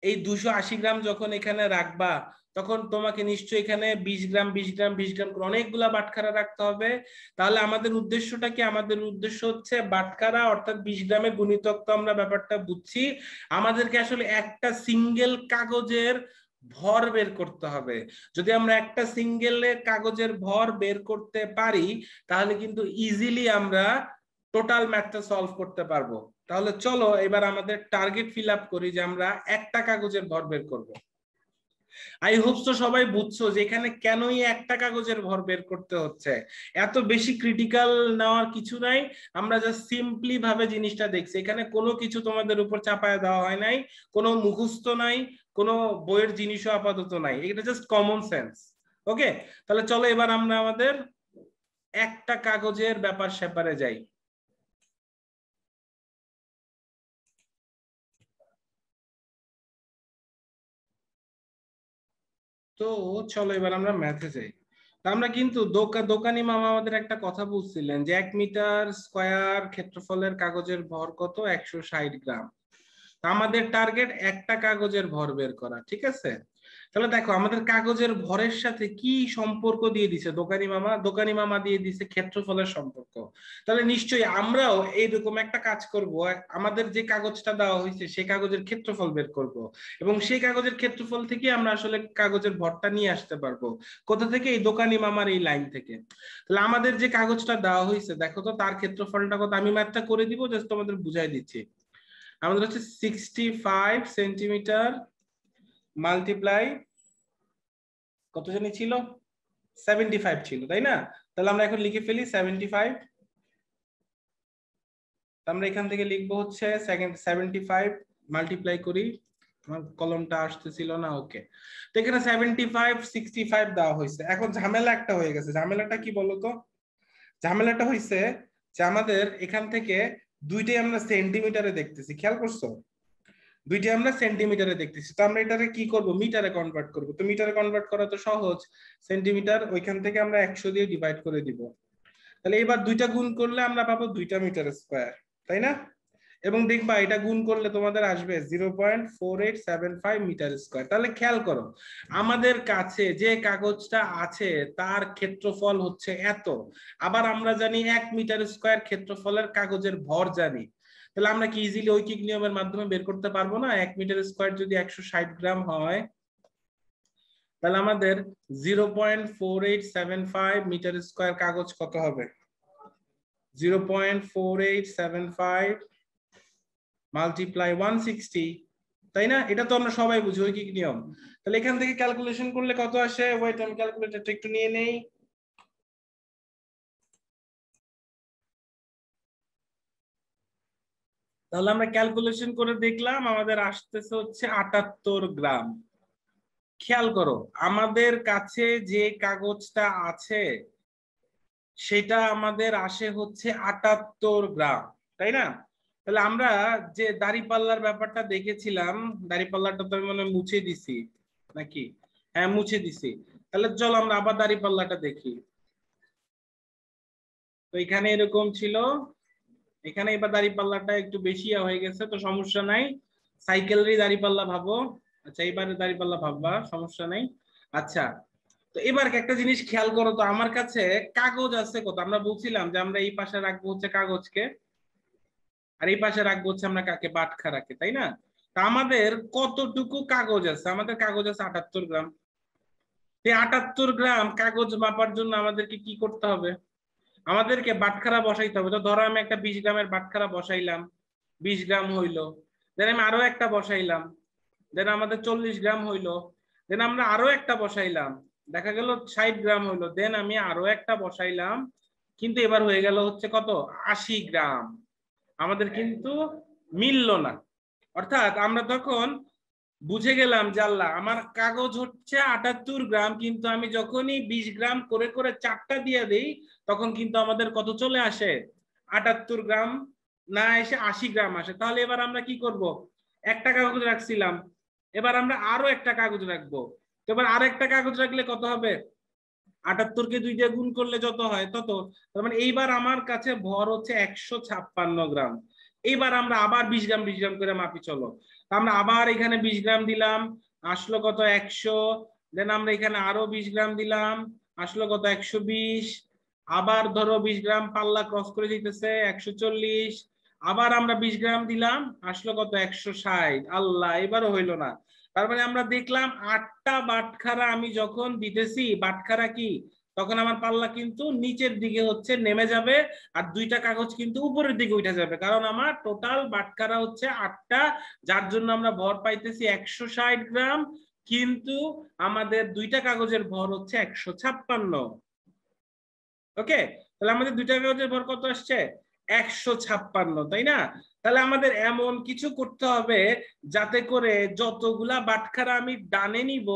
Speaker 1: এই 280 গ্রাম যখন এখানে রাখবা তখন তোমাকে নিশ্চয়ই এখানে 20 গ্রাম 20 গ্রাম 20 গ্রাম করে অনেকগুলা বাটখারা রাখতে হবে। তাহলে আমাদের উদ্দেশ্যটা কি? আমাদের উদ্দেশ্য হচ্ছে বাটখারা অর্থাৎ 20 গ্রামের গুণিতক, তো আমরা ব্যাপারটা বুঝছি। আমাদেরকে আসলে একটা সিঙ্গেল কাগজের ভর বের করতে হবে। যদি আমরা একটা সিঙ্গেল কাগজের ভর বের করতে পারি তাহলে কিন্তু ইজিলি আমরা টোটাল ম্যাথটা সলভ করতে পারবো। তাহলে চলো এবার আমাদের টার্গেট ফিল আপ করি যে আমরা একটা কাগজের ভর বের করব। আই হোপ তো সবাই বুঝছো যে এখানে কেনই একটা কাগজের ভর বের করতে হচ্ছে। এত বেশি ক্রিটিক্যাল নেওয়ার কিছু নাই, আমরা জাস্ট সিম্পলি ভাবে জিনিসটা দেখছি। এখানে কোনো কিছু তোমাদের উপর চাপায় দেওয়া হয় নাই, কোনো মুখস্থ নাই, কোনো বইয়ের জিনিসও আপাতত নাই, এটা জাস্ট কমন সেন্স। ওকে, তাহলে চলো এবার আমরা আমাদের একটা কাগজের ব্যাপার স্যাপারে যাই। তো চলো এবার আমরা ম্যাথে যাই। আমরা কিন্তু দোকানি মামা আমাদের একটা কথা বলছিলেন যে 1 মিটার স্কয়ার ক্ষেত্রফলের কাগজের ভর কত? 160 গ্রাম। আমাদের টার্গেট একটা কাগজের ভর বের করা, ঠিক আছে? তাহলে দেখো আমাদের কাগজের ভরের সাথে কি সম্পর্ক দিয়ে দিছে দোকানি মামা? দোকানি মামা দিয়ে দিছে ক্ষেত্রফলের সম্পর্ক। তাহলে নিশ্চয়ই আমরাও এইরকম একটা কাজ করব, আমাদের যে কাগজটা দেওয়া হয়েছে সেই কাগজের ক্ষেত্রফল বের করব, এবং সেই কাগজের ক্ষেত্রফল থেকে আমরা আসলে কাগজের ভরটা নিয়ে আসতে পারবো। কোথা থেকে? এই দোকানি মামার এই লাইন থেকে। তাহলে আমাদের যে কাগজটা দেওয়া হয়েছে দেখো তো তার ক্ষেত্রফলটা কত? আমি ম্যাথটা করে দিব, জাস্ট তোমাদের বুঝাই দিচ্ছি। আমাদের হচ্ছে 65 সেন্টিমিটার মাল্টিপ্লাই কত জানি ছিল, 75 ছিল, তাই না? তাহলে আমরা এখন লিখে ফেলি 75। আমরা এখান থেকে লিখবো হচ্ছে 75 মাল্টিপ্লাই করি, আমার কলমটা আসতেছিল না। ওকে, তো এখানে 75 65 দেওয়া হয়েছে। এখন ঝামেলা একটা হয়ে গেছে। ঝামেলাটা কি বলতো? ঝামেলাটা হয়েছে যে আমাদের এখান থেকে দুইটাই আমরা সেন্টিমিটারে দেখতেছি, খেয়াল করছো? দুইটা আমরা সেন্টিমিটারে দেখতেছি, তো আমরা এটাকে কি করব? মিটারে কনভার্ট করব। তো মিটারে কনভার্ট করা তো সহজ, সেন্টিমিটার ওইখান থেকে আমরা 100 দিয়ে ডিভাইড করে দিব। তাহলে এবার দুইটা গুণ করলে আমরা পাবো 2 মিটার স্কয়ার, তাই না? এবং দেখবা এটা গুণ করলে তোমাদের আসবে 0.4875 মিটার স্কয়ার। তাহলে খেয়াল করো আমাদের কাছে যে কাগজটা আছে তার ক্ষেত্রফল হচ্ছে এত, আবার আমরা জানি 1 মিটার স্কয়ার ক্ষেত্রফলের কাগজের ভর জানি। তাহলে আমরা কি ইজিলি ঐকিক নিয়মের মাধ্যমে বের করতে পারবো না? 1 মিটার স্কয়ার যদি 160 গ্রাম হয় তাহলে আমাদের 0.4875 মিটার স্কয়ার কাগজ কত হবে? 0.4875 মাল্টিপ্লাই 160, তাই না? এটা তো আমরা সবাই বুঝি ঐকিক নিয়ম। তাহলে এখান থেকে ক্যালকুলেশন করলে কত আসে? ওয়েট, আমি ক্যালকুলেটরটা একটু নিয়ে নেই। তাহলে আমরা ক্যালকুলেশন করে দেখলাম আমাদের আসতেছে হচ্ছে 78 গ্রাম। খেয়াল করো আমাদের কাছে যে কাগজটা আছে সেটা আমাদের আসে হচ্ছে 78 গ্রাম, তাই না? তাহলে আমরা যে দাঁড়িপাল্লার ব্যাপারটা দেখেছিলাম, দাঁড়িপাল্লাটা তো আমি মনে হয় মুছে দিছি নাকি? হ্যাঁ, মুছে দিছি। তাহলে চলো আমরা আবার দাঁড়িপাল্লাটা দেখি। তো এখানে এরকম ছিল, এখানে এবার দাঁড়িপাল্লাটা একটু বেশি হয়ে গেছে, তো সমস্যা নাই, সাইকেলেরই দাঁড়িপাল্লা ভাবো। আচ্ছা এইবারে দাঁড়িপাল্লা ভাববা, সমস্যা নাই। আচ্ছা, তো এবার একটা জিনিস খেয়াল করো তো, আমার কাছে কাগজ আছে কত? আমরা বলছিলাম যে আমরা এই পাশে রাখবো হচ্ছে কাগজকে, আর এই পাশে রাখবো হচ্ছে আমরা কাকে? বাটখারাকে, তাই না? তা আমাদের কতটুকু কাগজ আছে? আমাদের কাগজ আছে 78 গ্রাম। এই 78 গ্রাম কাগজ মাপার জন্য আমাদেরকে কি করতে হবে? আমাদেরকে বাটখারা বসাইতে হবে। তো ধরো আমি একটা 20 গ্রামের বাটখারা বসাইলাম, 20 গ্রাম হইলো। দেন আমি আরো একটা বসাইলাম, দেন আমাদের 40 গ্রাম হইলো। দেন আমরা আরো একটা বসাইলাম, দেখা গেল 60 গ্রাম হইলো। দেন আমি আরো একটা বসাইলাম, কিন্তু এবার হয়ে গেল হচ্ছে কত? 80 গ্রাম। আমাদের কিন্তু মিললো না। অর্থাৎ আমরা তখন বুঝে গেলাম যে আল্লাহ আমার কাগজ হচ্ছে 78 গ্রাম, কিন্তু আমি যখনই 20 গ্রাম করে করে 4টা দিয়ে দেই তখন কিন্তু আমাদের কত চলে আসে, 78 গ্রাম না এসে 80 গ্রাম আসে। তাহলে এবার আমরা কি করব, একটা কাগজ রাখছিলাম, এবার আমরা আরো একটা কাগজ রাখবো। তো এবার আর একটা কাগজ রাখলে কত হবে, 78 কে 2 দিয়ে গুণ করলে যত হয় তত। তার মানে এইবার আমার কাছে ভর হচ্ছে 156 গ্রাম। এইবার আমরা আবার 20 গ্রাম 20 গ্রাম করে মাপি, চলো। আমরা আবার এখানে 20 গ্রাম দিলাম, আসলো কত 100। দেন আমরা এখানে আরো 20 গ্রাম দিলাম, আসলো কত 120। আবার ধরো 20 গ্রাম পাল্লা ক্রস করে যেতেছে 140। আবার আমরা 20 গ্রাম দিলাম, আসলো কত 160। আল্লাহ, এবারও হইলো না। তার মানে আমরা দেখলাম 8টা বাটখারা আমি যখন দিতেছি, বাটখারা কি, তখন আমার পাল্লা কিন্তু নিচের দিকে হচ্ছে নেমে যাবে, আর 2টা কাগজ কিন্তু উপরের দিকে উঠে যাবে, কারণ আমার টোটাল বাটখারা হচ্ছে 8টা, যার জন্য আমরা ভর পাইতেছি 160 গ্রাম। কিন্তু আমাদের 2টা কাগজের ভর হচ্ছে 156। ওকে, তাহলে আমাদের 2টা কাগজের ভর কত আসছে, 156, তাই না? তাহলে আমাদের এমন কিছু করতে হবে যাতে করে যতগুলা বাটখারা আমি ডানে নিব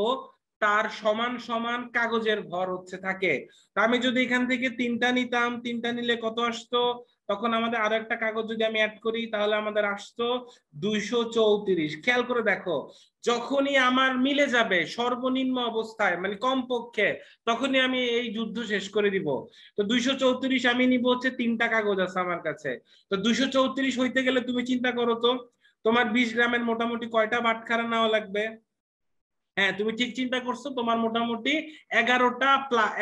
Speaker 1: তার সমান সমান কাগজের ভর হচ্ছে থাকে। তা আমি যদি এখান থেকে 3টা নিতাম, 3টা নিলে কত আসতো, তখন আমাদের আরো একটা কাগজ যদি আমি অ্যাড করি তাহলে আমাদের আসতো 234। খেয়াল করে দেখো, যখনই আমার মিলে যাবে সর্বনিম্ন অবস্থায় মানে কমপক্ষে, তখনই আমি এই যুদ্ধ শেষ করে দিব। তো 234 আমি নিব হচ্ছে 3টা কাগজ আছে আমার কাছে। তো 234 হইতে গেলে তুমি চিন্তা করো তো, তোমার 20 গ্রামের মোটামুটি কয়টা বাটখারা নেওয়া লাগবে? হ্যাঁ, তুমি ঠিক চিন্তা করছো, তোমার মোটামুটি 11টা,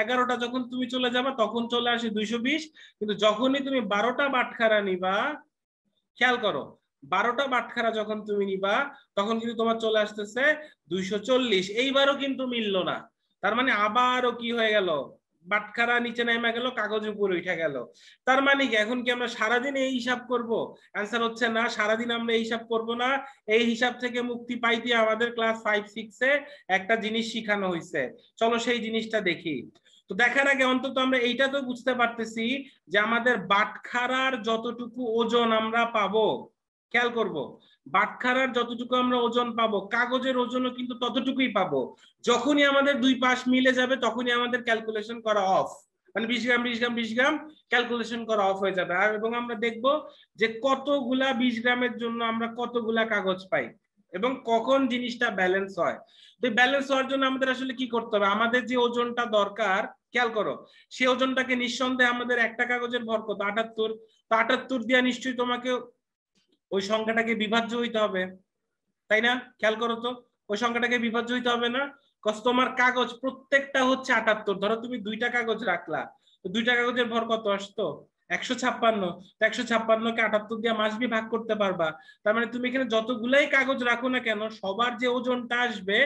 Speaker 1: 11টা যখন তুমি চলে যাবা তখন চলে আসে 220। কিন্তু যখনই তুমি 12টা বাটখারা নিবা, খেয়াল করো, 12টা বাটখারা যখন তুমি নিবা তখন কিন্তু তোমার চলে আসতেছে 240। এইবারও কিন্তু মিললো না। তার মানে আবারও কি হয়ে গেল, বাটখারা নিচে নেমে গেল, কাগজ উপরে উঠে গেল। তার মানে কি এখন কি আমরা সারাদিন এই হিসাব করব? অ্যান্সার হচ্ছে না, সারাদিন আমরা এই হিসাব করব না। এই হিসাব থেকে মুক্তি পাইতে আমাদের ক্লাস 5-6-এ একটা জিনিস শিখানো হয়েছে, চলো সেই জিনিসটা দেখি। তো দেখার আগে অন্তত আমরা এইটা তো বুঝতে পারতেছি যে আমাদের বাটখারার যতটুকু ওজন আমরা পাবো, খেয়াল করব, বাটখারার যতটুকু আমরা ওজন পাবো কাগজের ওজনও কিন্তু ততটুকুই পাবো। যখনই আমাদের দুই পাশ মিলে যাবে তখনই আমাদের ক্যালকুলেশন করা অফ, মানে 20 গ্রাম 20 গ্রাম 20 গ্রাম ক্যালকুলেশন করা অফ হয়ে যাবে। আর এবং আমরা দেখব যে কতগুলা 20 গ্রামের জন্য আমরা কতগুলা কাগজ পাই এবং কখন জিনিসটা ব্যালেন্স হয়। তো ব্যালেন্স হওয়ার জন্য আমাদের আসলে কি করতে হবে, আমাদের যে ওজনটা দরকার, খেয়াল করো, সেই ওজনটাকে নিঃসন্দেহে আমাদের একটা কাগজের ভর কত, 78। তো 78 দিয়ে নিশ্চয়ই তোমাকে ওই সংখ্যাটাকে বিভাজ্য হইতে হবে, তাই না? খেয়াল করো তো, ওই সংখ্যাটাকে বিভাজ্য হইতে হবে না? তোমার কাগজ প্রত্যেকটা হচ্ছে 78। ধরো তুমি 2টা কাগজ রাখলা, তো 2টা কাগজের ভর কত আসতো, 156। তো 156কে 78 দিয়ে মাসবি ভাগ করতে পারবা। তার মানে তুমি এখানে যতগুলাই কাগজ রাখো না কেন সবার যে ওজনটা আসবে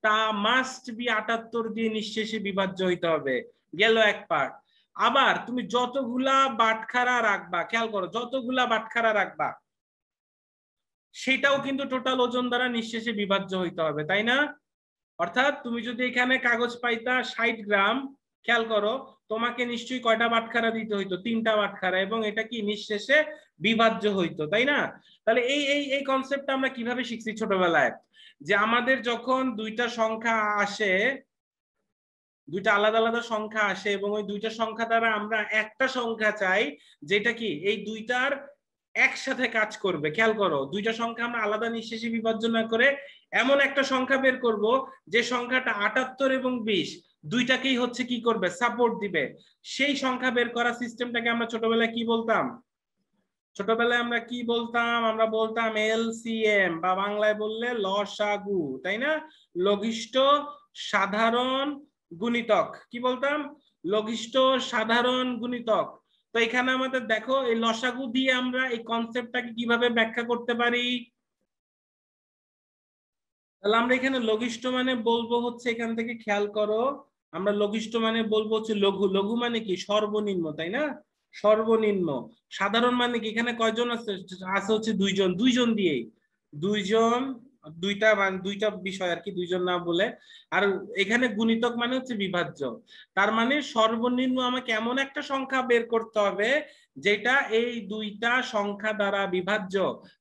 Speaker 1: তা মাস্ট বি 78 দিয়ে নিঃশেষে বিভাজ্য হইতে হবে। গেল এক পার্ট। আবার তুমি যতগুলা বাটখারা রাখবা, খেয়াল করো, যতগুলা বাটখারা রাখবা সেটাও কিন্তু টোটাল ওজন দ্বারা নিঃশেষে বিভাজ্য হইতে হবে, তাই না? অর্থাৎ তুমি যদি এখানে কাগজ পাইতা 60 গ্রাম, খেয়াল করো, তোমাকে নিশ্চয়ই কয়টা বাটখারা দিতে হইতো, 3টা বাটখারা, এবং এটা কি নিঃশেষে বিভাজ্য হইতো, তাই না? তাহলে এই এই এই কনসেপ্টটা আমরা কিভাবে শিখছি ছোটবেলায়, যে আমাদের যখন 2টা সংখ্যা আসে, 2টা আলাদা আলাদা সংখ্যা আসে এবং ওই 2টা সংখ্যা দ্বারা আমরা একটা সংখ্যা চাই যেটা কি এই 2টার একসাথে কাজ করবে। খেয়াল করো, 2টা সংখ্যা আমরা আলাদা নিঃশেষে বিভাজ্য না করে এমন একটা সংখ্যা বের করব যে সংখ্যাটা 78 এবং 20 দুইটাকেই হচ্ছে কি করবে, সাপোর্ট দিবে। সেই সংখ্যা বের করা সিস্টেমটাকে আমরা ছোটবেলায় কি বলতাম, ছোটবেলায় আমরা কি বলতাম, আমরা বলতাম এলসিএম, বা বাংলায় বললে লসাগু, তাই না? লঘিষ্ঠ সাধারণ গুণিতক, কি বলতাম, লঘিষ্ঠ সাধারণ গুণিতক। তো এখানে আমাদের দেখো এই লসাগু দিয়ে আমরা এই কনসেপ্টটাকে কিভাবে ব্যাখ্যা করতে পারি। তাহলে আমরা এখানে লঘিষ্ঠ মানে বলবো হচ্ছে, এখান থেকে খেয়াল করো, আমরা লঘিষ্ঠ মানে বলবো হচ্ছে লঘু। লঘু মানে কি, সর্বনিম্ন, তাই না? সর্বনিম্ন। সাধারণ মানে কি, এখানে কয়জন আছে, আছে হচ্ছে 2 জন, 2 জন দিয়েই 2 জন
Speaker 2: দুইটা বিষয় আর কি, দুইজন না বলে। আর এখানে গুণিতক মানে হচ্ছে বিভাজ্য, তার মানে সর্বনিম্ন আমাকে এমন একটা সংখ্যা বের করতে হবে যেটা এই দুইটা সংখ্যা দ্বারা বিভাজ্য।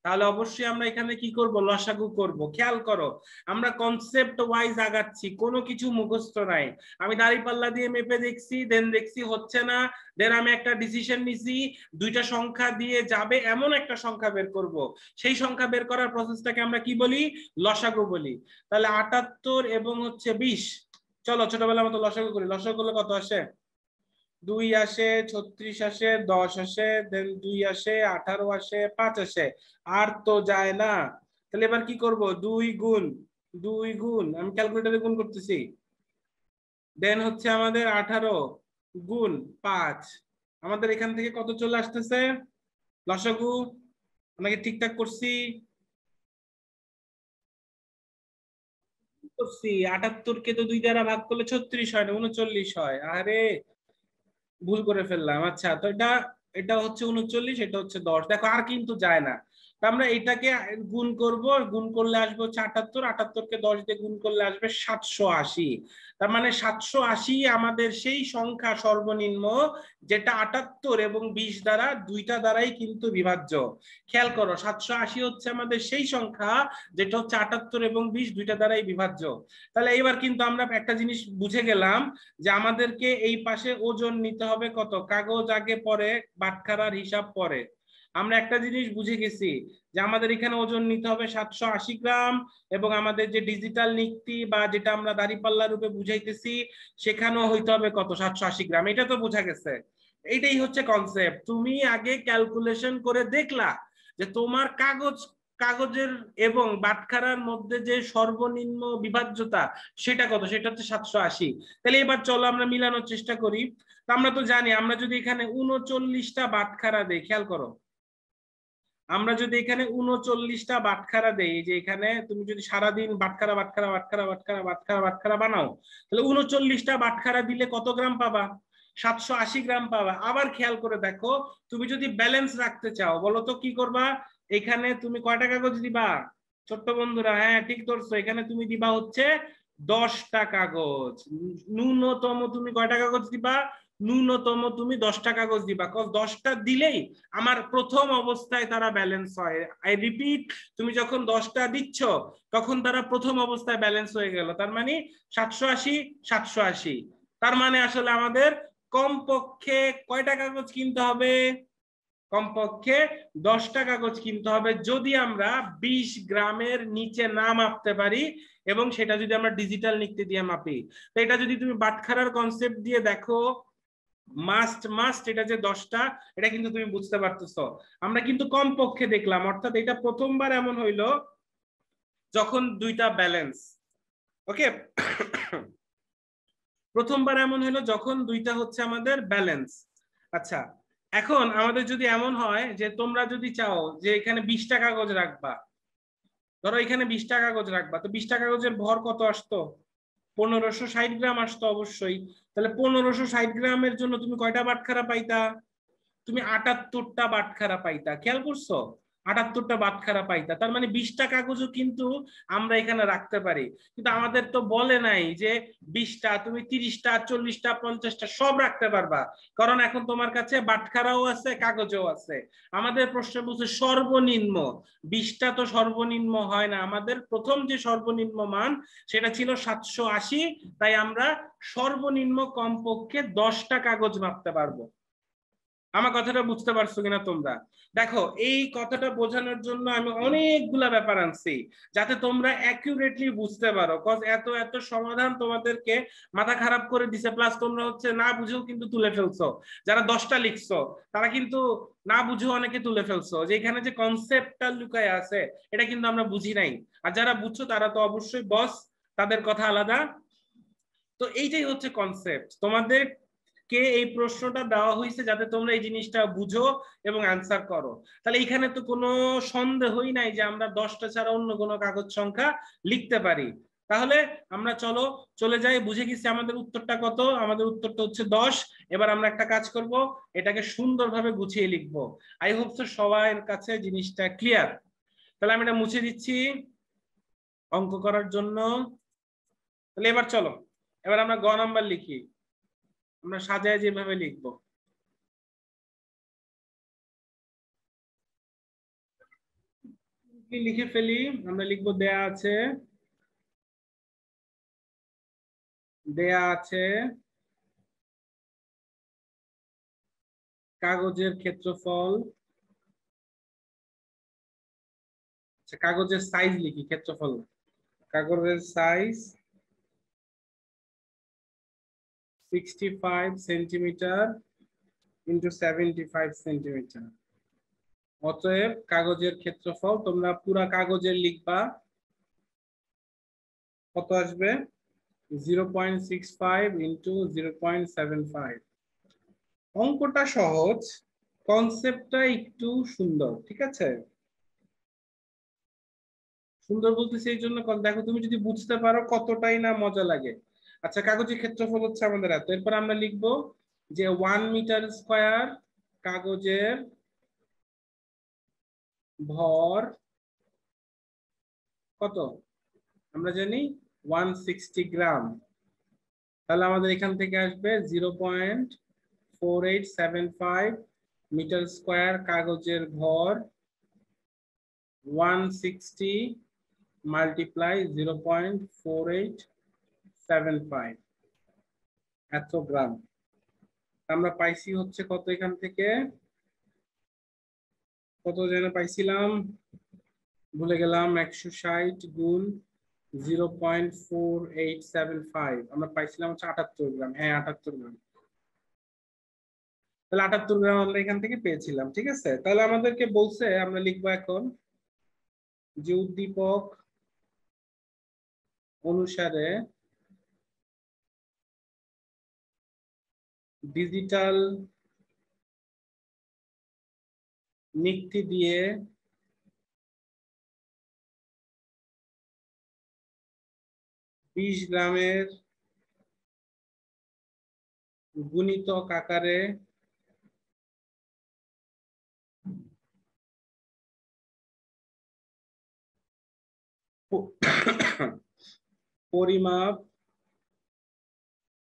Speaker 2: তাহলে অবশ্যই আমরা এখানে কি করব, লসাগু করব। খেয়াল করো আমরা কনসেপ্ট ওয়াইজ আগাচ্ছি, কোনো কিছু মুখস্থ নাই। আমি দাঁড়িপাল্লা দিয়ে মেপে দেখছি, দেন দেখছি হচ্ছে না, দেন আমি একটা ডিসিশন নিছি দুইটা সংখ্যা দিয়ে যাবে এমন একটা সংখ্যা বের করব। সেই সংখ্যা বের করার প্রসেসটাকে আমরা কি বলি, লসাগু বলি। তাহলে ৭৮ এবং হচ্ছে ২০, চলো ছোটবেলার মতো লসাগু করি। লসাগু করলে কত আসে, 2 আসে, 36 আসে, 10 আসে, দেন 2 আসে, 18 আসে, 5 আসে। আর তো যায় না। তাহলে এবার কি করব, 2 গুণ আমি ক্যালকুলেটরে গুণ করতেছি, দেন হচ্ছে আমাদের 18 গুণ 5। আমাদের এখান থেকে কত চলে আসতেছে লসাগু, আমাকে ঠিকঠাক করছি? করছি। ৭৮ কে তো 2 দ্বারা ভাগ করলে 36 হয় না, 39 হয়। আরে ভুল করে ফেললাম। আচ্ছা, তো এটা এটা হচ্ছে 39, এটা হচ্ছে 10। দেখো আর কিন্তু যায় না। তো আমরা এটাকে গুণ করব, গুণ করলে আসবে হচ্ছে ৭৮, ৭৮ কে 10 দিয়ে গুণ করলে আসবে 780। তার মানে 780 আমাদের সেই সংখ্যা সর্বনিম্ন যেটা ৭৮ এবং 20 দ্বারা দুইটা দ্বারাই কিন্তু বিভাজ্য। খেয়াল করো 780 হচ্ছে আমাদের সেই সংখ্যা যেটা হচ্ছে ৭৮ এবং 20 দুইটা দ্বারাই বিভাজ্য। তাহলে এবার কিন্তু আমরা একটা জিনিস বুঝে গেলাম যে আমাদেরকে এই পাশে ওজন নিতে হবে কত, কাগজ আগে পরে বাটখারার হিসাব পরে। আমরা একটা জিনিস বুঝে গেছি যে আমাদের এখানে ওজন নিতে হবে 780 গ্রাম, এবং আমাদের যে ডিজিটাল নিক্তি বা যেটা আমরা দাঁড়িপাল্লা রূপে বুঝাইতেছি সেখানেও হইতে হবে কত, 780 গ্রাম। এটা তো বোঝা গেছে। এইটাই হচ্ছে কনসেপ্ট। তুমি আগে ক্যালকুলেশন করে দেখলা যে তোমার কাগজের এবং বাটখারার মধ্যে যে সর্বনিম্ন বিভাজ্যতা সেটা কত, সেটা হচ্ছে 780। তাহলে এবার চলো আমরা মিলানোর চেষ্টা করি। আমরা তো জানি আমরা যদি এখানে 39টা বাটখারা দেই, খেয়াল করো আমরা যদি এখানে 39টা বাটখারা দেই, যে এখানে তুমি যদি সারাদিন বাটখারা বাটখারা বাটখারা বাটখারা বাটখারা বাটখারা বানাও, তাহলে 39টা বাটখারা দিলে কত গ্রাম পাবা, 780 গ্রাম পাবা। আবার খেয়াল করে দেখো, তুমি যদি ব্যালেন্স রাখতে চাও বলো তো কি করবা, এখানে তুমি কয়টা কাগজ দিবা ছোট্ট বন্ধুরা? হ্যাঁ ঠিক ধরছো, এখানে তুমি দিবা হচ্ছে 10টা কাগজ। ন্যূনতম তুমি কয়টা কাগজ দিবা, ন্যূনতম তুমি 10টা কাগজ দিবা। 10টা দিলেই আমার প্রথম অবস্থায় তারা ব্যালেন্স হয়। আই রিপিট, তুমি যখন 10টা দিচ্ছ তখন তারা প্রথম অবস্থায় ব্যালেন্স হয়ে গেল। তার মানে 780 780। তার মানে আসলে আমাদের কমপক্ষে কয়টা কাগজ কিনতে হবে, কমপক্ষে 10টা কাগজ কিনতে হবে, যদি আমরা 20 গ্রামের নিচে না মাপতে পারি এবং সেটা যদি আমরা ডিজিটাল নিক্তি দিয়ে মাপি। তো এটা যদি তুমি বাটখারার কনসেপ্ট দিয়ে দেখো, মাস্ট মাস্ট এটা যে 10টা, এটা কিন্তু তুমি বুঝতে পারতেছো। আমরা কিন্তু কমপক্ষে দেখলাম, অর্থাৎ এটা প্রথমবার এমন হইলো যখন দুইটা ব্যালেন্স। ওকে, প্রথমবার এমন হলো যখন দুইটা হচ্ছে আমাদের ব্যালেন্স। আচ্ছা, এখন আমাদের যদি এমন হয় যে তোমরা যদি চাও যে এখানে 20টা কাগজ রাখবা, ধরো এখানে 20টা কাগজ রাখবা, তো 20টা কাগজের ভর কত আসতো, 1560 গ্রাম আসতো অবশ্যই। তাহলে 1560 গ্রামের জন্য তুমি কয়টা বাটখারা পাইতা, তুমি ৭৮টা বাটখারা পাইতা। খেয়াল করছো, ৭৮টা বাটখারা পাইতা। তার মানে 20টা কাগজও কিন্তু আমরা এখানে রাখতে পারি। কিন্তু আমাদের তো বলে নাই যে 20টা, তুমি 30টা 40টা 50টা সব রাখতে পারবা, কারণ এখন তোমার কাছে বাটখারাও আছে কাগজও আছে। আমাদের প্রশ্ন বলছে সর্বনিম্ন, 20টা তো সর্বনিম্ন হয় না, আমাদের প্রথম যে সর্বনিম্ন মান সেটা ছিল 780। তাই আমরা সর্বনিম্ন কমপক্ষে 10টা কাগজ মাপতে পারবো। আমার কথাটা বুঝতে পারছো কিনা তোমরা? দেখো এই কথাটা বোঝানোর জন্য আমি অনেকগুলা ব্যাপার আনছি যাতে তোমরা অ্যাকুরেটলি বুঝতে পারো। কজ এত এত সমাধান তোমাদেরকে মাথা খারাপ করে দিছে, প্লাস তোমরা হচ্ছে না বুঝেও কিন্তু তুলে ফেলছো। যারা 10টা লিখছো তারা কিন্তু না বুঝেও অনেকে তুলে ফেলছো, যে এখানে যে কনসেপ্টটা লুকায় আছে এটা কিন্তু আমরা বুঝি নাই। আর যারা বুঝছো তারা তো অবশ্যই বস, তাদের কথা আলাদা। তো এইটাই হচ্ছে কনসেপ্ট, তোমাদের কে এই প্রশ্নটা দেওয়া হয়েছে যাতে তোমরা এই জিনিসটা বুঝো এবং অ্যান্সার করো। তাহলে এখানে তো কোনো সন্দেহই নাই যে আমরা 10টা ছাড়া অন্য কোনো কাগজ সংখ্যা লিখতে পারি। তাহলে আমরা চলো চলে যাই, বুঝে গেছি আমাদের উত্তরটা কত, আমাদের উত্তরটা হচ্ছে 10। এবার আমরা একটা কাজ করব, এটাকে সুন্দরভাবে গুছিয়ে লিখবো। আই হোপ সো সবার কাছে জিনিসটা ক্লিয়ার। তাহলে আমি এটা মুছে দিচ্ছি। অঙ্ক করার জন্য। তাহলে এবার চলো, এবার আমরা গ নাম্বার লিখি। আমরা সাজায় যেভাবে লিখবো, লিখে ফেলি। আমরা লিখবো দেয়া আছে কাগজের ক্ষেত্রফল। আচ্ছা, কাগজের সাইজ লিখি, ক্ষেত্রফল। কাগজের সাইজ 65 সেন্টিমিটার ইন্টু 75 সেন্টিমিটার। অতএব কাগজের ক্ষেত্রফল, তোমরা পুরা কাগজের লিখবা, কত আসবে? 0.65 ইন্টু 0.75। অঙ্কটা সহজ, কনসেপ্টটা একটু সুন্দর, ঠিক আছে? সুন্দর বলতেছি এই জন্য, দেখো তুমি যদি বুঝতে পারো কতটাই না মজা লাগে। আচ্ছা, কাগজের ক্ষেত্রফল হচ্ছে আমাদের এত। এরপর আমরা লিখবো যে 1 মিটার স্কয়ার কাগজের ভর কত? আমরা জানি 160 গ্রাম। তাহলে আমাদের এখান থেকে আসবে 0.4875 মিটার স্কয়ার কাগজের ভর 160 মাল্টিপ্লাই 0.4875 এত গ্রাম। আমরা পাইছি হচ্ছে কত? এখান থেকে কত যেন পাইছিলাম, ভুলে গেলাম। 160 গুণ 0.4875 আমরা পাইছিলাম হচ্ছে 78 গ্রাম। হ্যাঁ, 78 গ্রাম। তাহলে 78 গ্রাম আমরা এখান থেকে পেয়েছিলাম, ঠিক আছে? তাহলে আমাদেরকে বলছে, আমরা লিখবো এখন যে উদ্দীপক অনুসারে ডিজিটাল নিক্তি দিয়ে 20 গ্রামের গুণিতক আকারে পরিমাপ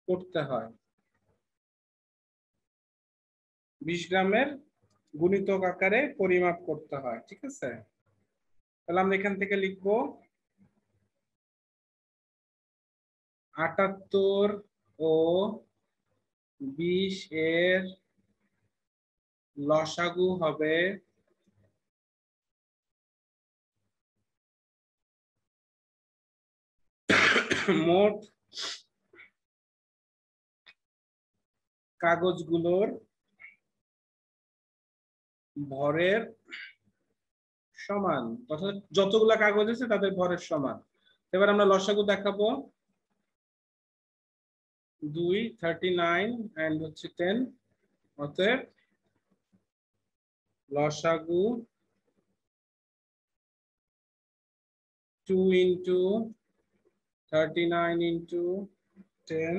Speaker 2: করতে হয়। 20 গ্রামের গুণিতক আকারে পরিমাপ করতে হয়, ঠিক আছে? তাহলে আমরা এখান থেকে লিখবো 78 ও 20 এর লসাগু হবে মোট কাগজগুলোর ভরের সমান, অর্থাৎ যতগুলা কাগজ আছে তাদের ভরের সমান। এবার আমরা লসাগু দেখাবো। 2 39 এন্ড হচ্ছে 10। অতএব লসাগু 2 ইন্টু 39 ইন্টু 10,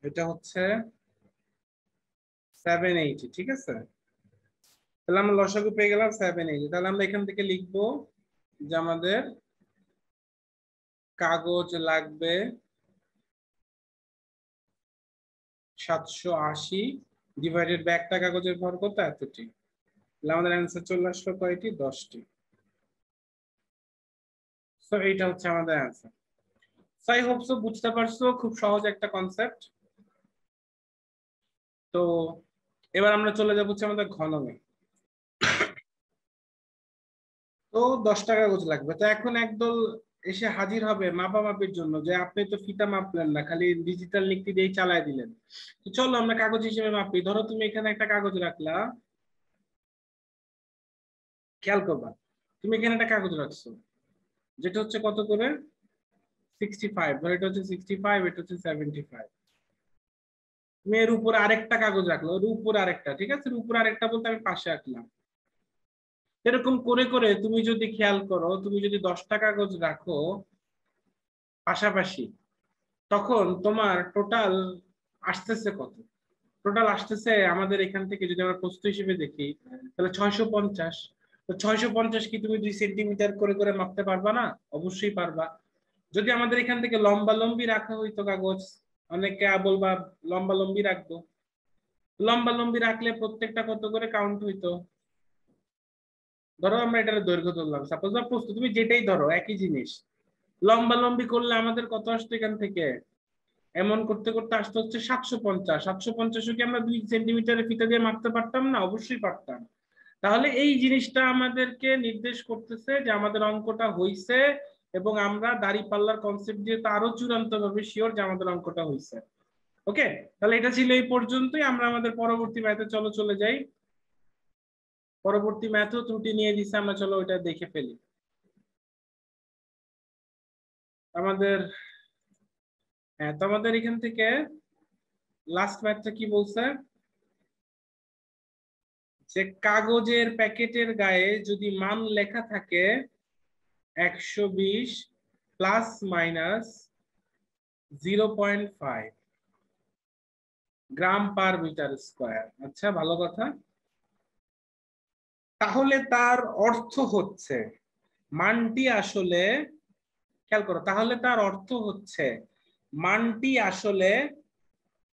Speaker 2: এটা হচ্ছে 780, ঠিক আছে? তাহলে আমরা লসাগু পেয়ে গেলাম 780। তাহলে আমরা এখান থেকে লিখবো যে আমাদের কাগজ লাগবে 780 ডিভাইডেড বাই একটা কাগজের ভর কত? এতটি। তাহলে আমাদের অ্যান্সার চলে আসলো কয়টি? 10টি। সো এইটা হচ্ছে আমাদের answer. So I hope so বুঝতে পারছো, খুব সহজ একটা কনসেপ্ট। তো এবার আমরা চলে যাবো হচ্ছে আমাদের ঘনকে। তো 10টা কাগজ লাগবে। তো এখন একদল এসে হাজির হবে মাপামাপির জন্য, যে আপনি তো ফিতা মাপলেন না, খালি ডিজিটাল নিক্তি দিয়ে চালায় দিলেন। তো চলো আমরা কাগজ হিসেবে মাপি। ধরো তুমি এখানে একটা কাগজ রাখলা, খেয়াল করবা, তুমি এখানে একটা কাগজ রাখছো যেটা হচ্ছে কত করে? 65। ধরো এটা হচ্ছে 65, এটা হচ্ছে 75। তুমি এর উপরে আরেকটা কাগজ রাখলো, ওর উপরে আরেকটা, ঠিক আছে? এর উপরে আরেকটা বলতে আমি পাশে রাখলাম। এরকম করে করে তুমি যদি খেয়াল করো, তুমি যদি 10টা কাগজ রাখো পাশাপাশি, তখন তোমার টোটাল আসতেছে কত? টোটাল আসতেছে আমাদের এখান থেকে, যদি আমরা প্রস্থ হিসেবে দেখি, তাহলে 650। তো তো 650 কি তুমি 2 সেন্টিমিটার করে করে মাপতে পারবা না? অবশ্যই পারবা। যদি আমাদের এখান থেকে লম্বা লম্বি রাখা হইতো কাগজ, অনেকে বলবা লম্বা লম্বি রাখবো, লম্বা লম্বি রাখলে প্রত্যেকটা কত করে কাউন্ট হইতো। ধরো আমরা এটার দৈর্ঘ্য ধরলাম, সাপোজ বা প্রস্থ, তুমি যেটাই ধরো একই জিনিস, লম্বা লম্বি করলে আমাদের কত আসতো এখান থেকে, এমন করতে করতে আসতে হচ্ছে 750। 750 কি আমরা 2 সেন্টিমিটারের ফিতা দিয়ে মাপতে পারতাম না? অবশ্যই পারতাম। তাহলে এই জিনিসটা আমাদেরকে নির্দেশ করতেছে যে আমাদের অঙ্কটা হইছে, এবং আমরা দাঁড়িপাল্লার কনসেপ্ট দিয়ে তো আরো চূড়ান্ত ভাবে শিওর যে আমাদের অঙ্কটা হইছে। ওকে, তাহলে এটা ছিল এই পর্যন্তই। আমরা আমাদের পরবর্তী ম্যাথে চলে যাই। পরবর্তী ম্যাথও ত্রুটি নিয়ে দিচ্ছে, আমরা চলো ওইটা দেখে ফেলি। আমাদের হ্যাঁ, তো আমাদের এখান থেকে লাস্ট ম্যাথটা কি বলছে, যে কাগজের প্যাকেটের গায়ে যদি মান লেখা থাকে 120 প্লাস মাইনাস 0.5 গ্রাম পার মিটার স্কয়ার। আচ্ছা, ভালো কথা। তাহলে তার অর্থ হচ্ছে মানটি আসলে, খেয়াল করো, তাহলে তার অর্থ হচ্ছে মানটি আসলে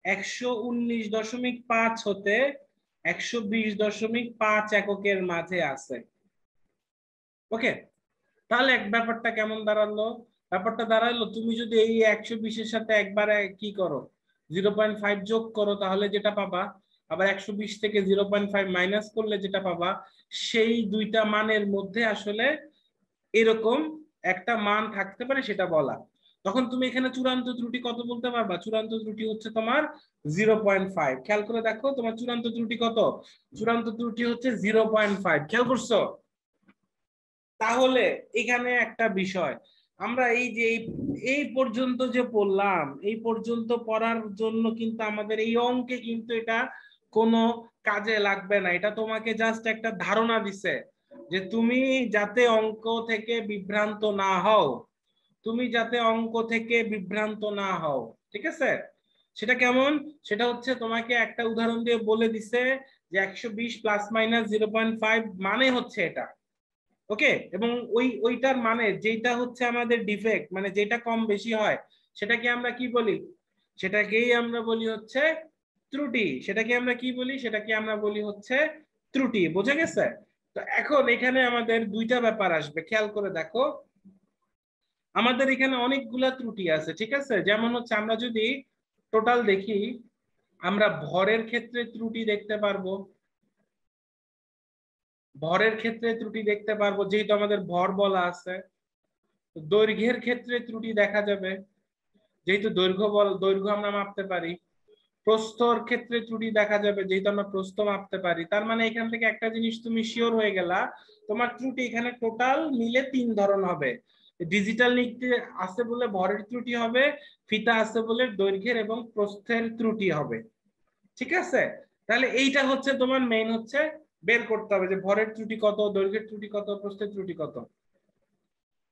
Speaker 2: 119.5 হতে 120.5 এককের মাঝে আছে। ওকে, তাহলে এক ব্যাপারটা কেমন দাঁড়ালো? ব্যাপারটা দাঁড়ালো, তুমি যদি এই 120-এর সাথে একবারে কি করো, 0.5 যোগ করো, তাহলে যেটা পাবা, আবার 120 থেকে 0.5 মাইনাস করলে যেটা পাবা, সেই দুইটা মানের মধ্যে আসলে এরকম একটা মান থাকতে পারে, সেটা বলা। তখন তুমি এখানে চূড়ান্ত ত্রুটি কত বলতে পারবা? চূড়ান্ত ত্রুটি হচ্ছে তোমার 0.5। খেয়াল করে দেখো তোমার চূড়ান্ত ত্রুটি কত। চূড়ান্ত ত্রুটি হচ্ছে 0.5। খেয়াল করছো? তাহলে এখানে একটা বিষয়, আমরা এই যে এই পর্যন্ত যে পড়লাম, এই পর্যন্ত পড়ার জন্য কিন্তু আমাদের এই অঙ্কে কিন্তু এটা কোনো কাজে লাগবে না। এটা তোমাকে জাস্ট একটা ধারণা দিছে যে তুমি যাতে অঙ্ক থেকে বিভ্রান্ত না হও, তুমি যাতে অঙ্ক থেকে বিভ্রান্ত না হও, ঠিক আছে? সেটা কেমন? সেটা হচ্ছে তোমাকে একটা উদাহরণ দিয়ে বলে দিছে যে 120 প্লাস মাইনাস 0.5 মানে হচ্ছে এটা। ওকে, এবং ওইটার মানে যেটা হচ্ছে আমাদের ডিফেক্ট, মানে যেটা কম বেশি হয়, সেটাকে আমরা কি বলি? সেটাকেই আমরা বলি হচ্ছে ত্রুটি। সেটাকে আমরা কি বলি? সেটাকে আমরা বলি হচ্ছে ত্রুটি। বোঝা গেছে? তো এখন এখানে আমাদের দুইটা ব্যাপার আসবে, খেয়াল করে দেখো। আমাদের এখানে অনেকগুলা ত্রুটি আছে, ঠিক আছে? যেমন হচ্ছে আমরা যদি টোটাল দেখি, আমরা ভরের ক্ষেত্রে ত্রুটি দেখতে পারবো, ভরের ক্ষেত্রে ত্রুটি দেখতে পারবো যেহেতু আমাদের ভর বলা আছে। দৈর্ঘ্যের ক্ষেত্রে ত্রুটি দেখা যাবে যেহেতু দৈর্ঘ্য আমরা মাপতে পারি। প্রস্থর ক্ষেত্রে ত্রুটি দেখা যাবে যেহেতু আমরা প্রস্থ মাপতে পারি। তার মানে এখান থেকে একটা জিনিস তুমি শিওর হয়ে গেলা, তোমার ত্রুটি এখানে টোটাল মিলে 3 ধরন হবে। ডিজিটাল নিতে আছে বলে ভরের ত্রুটি হবে, ফিতা আছে বলে দৈর্ঘ্যের এবং প্রস্থের ত্রুটি হবে। ঠিক আছে? তাহলে এইটা হচ্ছে তোমার মেইন হচ্ছে বের করতে হবে যে ভরের ত্রুটি কত, দৈর্ঘ্যের ত্রুটি কত, প্রস্থের ত্রুটি কত।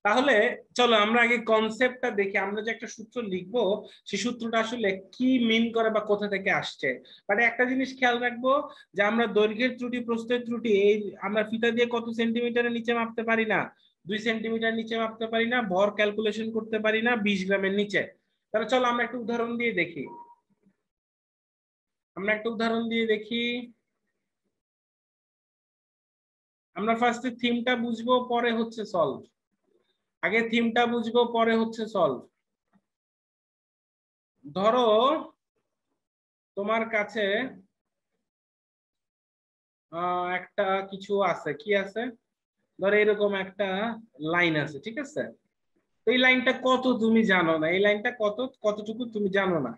Speaker 2: তাহলে চলো আমরা আগে কনসেপ্টটা দেখি। আমরা যে একটা সূত্র লিখবো, সেই সূত্রটা আসলে কি মিন করে বা কোথা থেকে আসছে। বাট একটা জিনিস খেয়াল রাখবো, যে আমরা দৈর্ঘ্যের ত্রুটি, প্রস্থের ত্রুটি এই আমরা ফিতা দিয়ে কত সেন্টিমিটারের নিচে মাপতে পারি না, 2 সেন্টিমিটার নিচে মাপতে পারি না, ভর ক্যালকুলেশন করতে পারি না 20 গ্রামের নিচে। তাহলে চলো আমরা একটা উদাহরণ দিয়ে দেখি। আমরা ফার্স্টে থিমটা বুঝবো, পরে হচ্ছে সলভ। আগে থিমটা বুঝবো, পরে হচ্ছে সলভ। ধরো তোমার কাছে একটা কিছু আছে, কি আছে, ধরো এরকম একটা লাইন আছে, ঠিক আছে? এই লাইনটা কত তুমি জানো না, এই লাইনটা কতটুকু তুমি জানো না।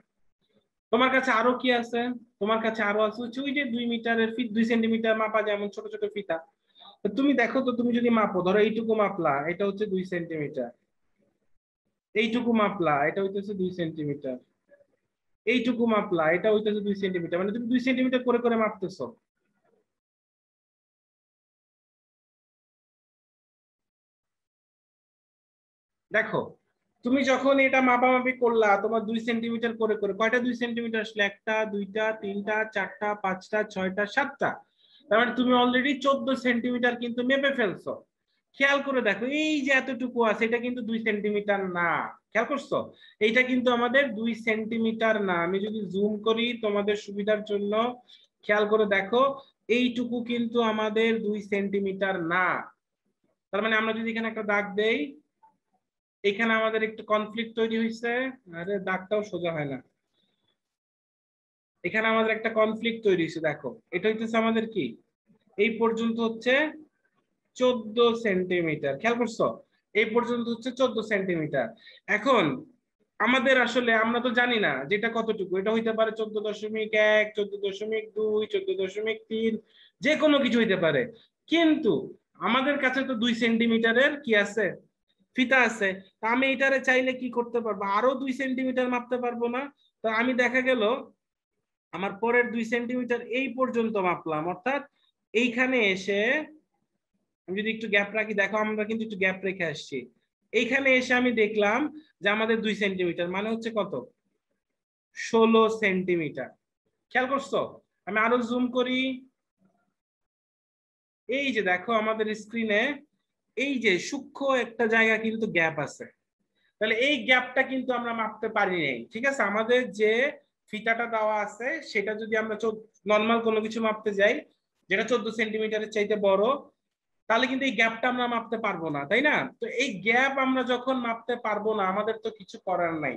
Speaker 2: তোমার কাছে আরো কি আছে? তোমার কাছে আরো আছে হচ্ছে ওই যে 2 মিটারের ফিট, 2 সেন্টিমিটার মাপা যেমন ছোট ছোট ফিতা। তো তুমি দেখো তো, তুমি যদি মাপো, ধরো এইটুকু মাপলা, এটা হচ্ছে 2 সেন্টিমিটার। এইটুকু মাপলা, এটা হইতেছে 2 সেন্টিমিটার। এইটুকু মাপলা, এটা হইতেছে 2 সেন্টিমিটার। মানে তুমি 2 সেন্টিমিটার করে করে মাপতেছো। দেখো, তুমি যখন এটা মাপামাপি করলা, তোমার 2 সেন্টিমিটার করে করে কয়টা 2 সেন্টিমিটার আসলে? 1টা 2টা 3টা 4টা 5টা 6টা 7টা। তার মানে তুমি অলরেডি 14 সেন্টিমিটার কিন্তু মেপে ফেলছো। খেয়াল করে দেখো এই যে এতটুকু আছে এটা কিন্তু 2 সেন্টিমিটার না, খেয়াল করছো? এইটা কিন্তু আমাদের 2 সেন্টিমিটার না। আমি যদি জুম করি তোমাদের সুবিধার জন্য, খেয়াল করে দেখো এইটুকু কিন্তু আমাদের 2 সেন্টিমিটার না। তার মানে আমরা যদি এখানে একটা দাগ দেই, এখানে আমাদের একটু কনফ্লিক্ট তৈরি হয়েছে। আরে দাগটাও সোজা হয় না, এখানে আমাদের একটা কনফ্লিক্ট তৈরি হয়েছে। দেখো এটা হইতেছে আমাদের কি, এই পর্যন্ত হচ্ছে 14 সেন্টিমিটার, খেয়াল করছো? এই পর্যন্ত হচ্ছে 14 সেন্টিমিটার। এখন আমাদের আসলে আমরা তো জানি না যেটা কতটুকু, এটা হইতে পারে 14.1, 14.2, 14.3, যে কোনো কিছু হইতে পারে। কিন্তু আমাদের কাছে তো 2 সেন্টিমিটারের কি আছে, ফিতা আছে। তা আমি এটারে চাইলে কি করতে পারবো, আরো 2 সেন্টিমিটার মাপতে পারবো না? তো আমি দেখা গেল আমার পরের 2 সেন্টিমিটার এই পর্যন্ত মাপলাম, অর্থাৎ এইখানে এসে আমি যদি একটু গ্যাপ রাখি, দেখো আমরা কিন্তু একটু গ্যাপ রেখে আসছি। এইখানে এসে আমি দেখলাম যে আমাদের 2 সেন্টিমিটার মানে হচ্ছে কত, 16 সেন্টিমিটার। খেয়াল করছো? আমি আরো জুম করি, এই যে দেখো আমাদের স্ক্রিনে এই যে সূক্ষ্ম একটা জায়গা কিন্তু গ্যাপ আছে। তাহলে এই গ্যাপটা কিন্তু আমরা মাপতে পারি নাই, ঠিক আছে? আমাদের যে ফিতাটা দেওয়া আছে সেটা যদি আমরা নর্মাল কোনো কিছু মাপতে যাই যেটা 14 সেন্টিমিটারের চাইতে বড়, তাহলে কিন্তু এই গ্যাপটা আমরা মাপতে পারবো না, তাই না? তো এই গ্যাপ আমরা যখন মাপতে পারবো না, আমাদের তো কিছু করার নাই।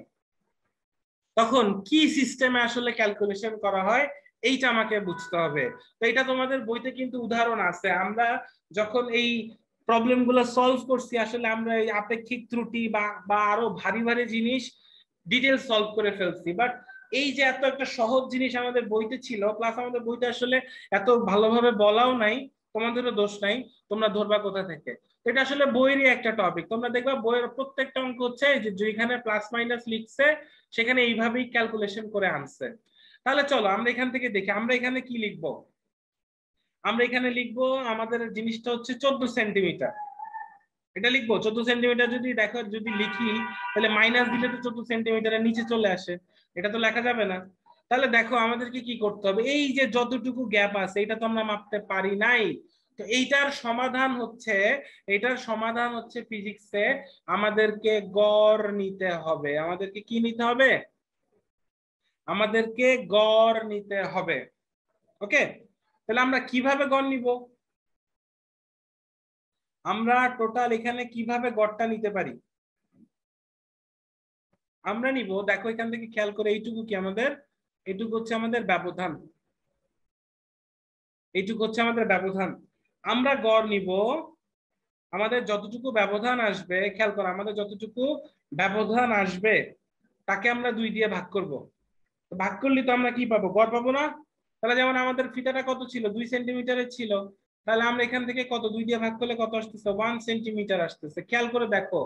Speaker 2: তখন কি সিস্টেমে আসলে ক্যালকুলেশন করা হয় এইটা আমাকে বুঝতে হবে। তো এটা তোমাদের বইতে কিন্তু উদাহরণ আছে। আমরা যখন এই প্রবলেম গুলো সলভ করছি, আসলে আমরা এই আপেক্ষিক ত্রুটি বা আরো ভারী ভারী জিনিস ডিটেলস সলভ করে ফেলছি। বাট এই যে এত একটা সহজ জিনিস আমাদের বইতে ছিল, প্লাস আমাদের বইতে আসলে এত ভালোভাবে বলাও নাই, তোমাদেরও দোষ নাই, তোমরা ধরবা কোথা থেকে। এটা আসলে বইয়েরই একটা টপিক। তোমরা দেখবা বইয়ের প্রত্যেকটা অঙ্ক হচ্ছে যে যেখানে প্লাস মাইনাস লিখছে সেখানে এইভাবেই ক্যালকুলেশন করে আনছে। তাহলে চলো আমরা এখান থেকে দেখি আমরা এখানে কি লিখবো। আমরা এখানে লিখবো আমাদের জিনিসটা হচ্ছে 14 সেন্টিমিটার, এটা লিখবো 14 সেন্টিমিটার। যদি দেখো যদি লিখি তাহলে মাইনাস দিলে তো 14 সেন্টিমিটারের নিচে চলে আসে, এটা তো লেখা যাবে না। তাহলে দেখো আমাদেরকে কি করতে হবে, এই যে যতটুকু গ্যাপ আছে এটা তো আমরা মাপতে পারি নাই। তো এইটার সমাধান হচ্ছে ফিজিক্সে আমাদেরকে গড় নিতে হবে। আমাদেরকে কি নিতে হবে, আমাদেরকে গড় নিতে হবে। ওকে, তাহলে আমরা কিভাবে গড় নিব, আমরা টোটাল এখানে কিভাবে গড়টা নিতে পারি? আমরা নিব, দেখো এখান থেকে খেয়াল করে এইটুকু কি আমাদের, এইটুকু হচ্ছে আমাদের ব্যবধান, এইটুকু হচ্ছে আমাদের ব্যবধান। আমরা গড় নিব আমাদের যতটুকু ব্যবধান আসবে, খেয়াল করো আমাদের যতটুকু ব্যবধান আসবে তাকে আমরা 2 দিয়ে ভাগ করব। ভাগ করলে তো আমরা কি পাবো, গড় পাবো না? তাহলে যেমন আমাদের ফিতাটা কত ছিল, 2 সেন্টিমিটারের ছিল, তাহলে আমরা এখান থেকে কত 2 দিয়ে ভাগ করলে কত আসতেছে, 1 সেন্টিমিটার আসতেছে। খেয়াল করে দেখো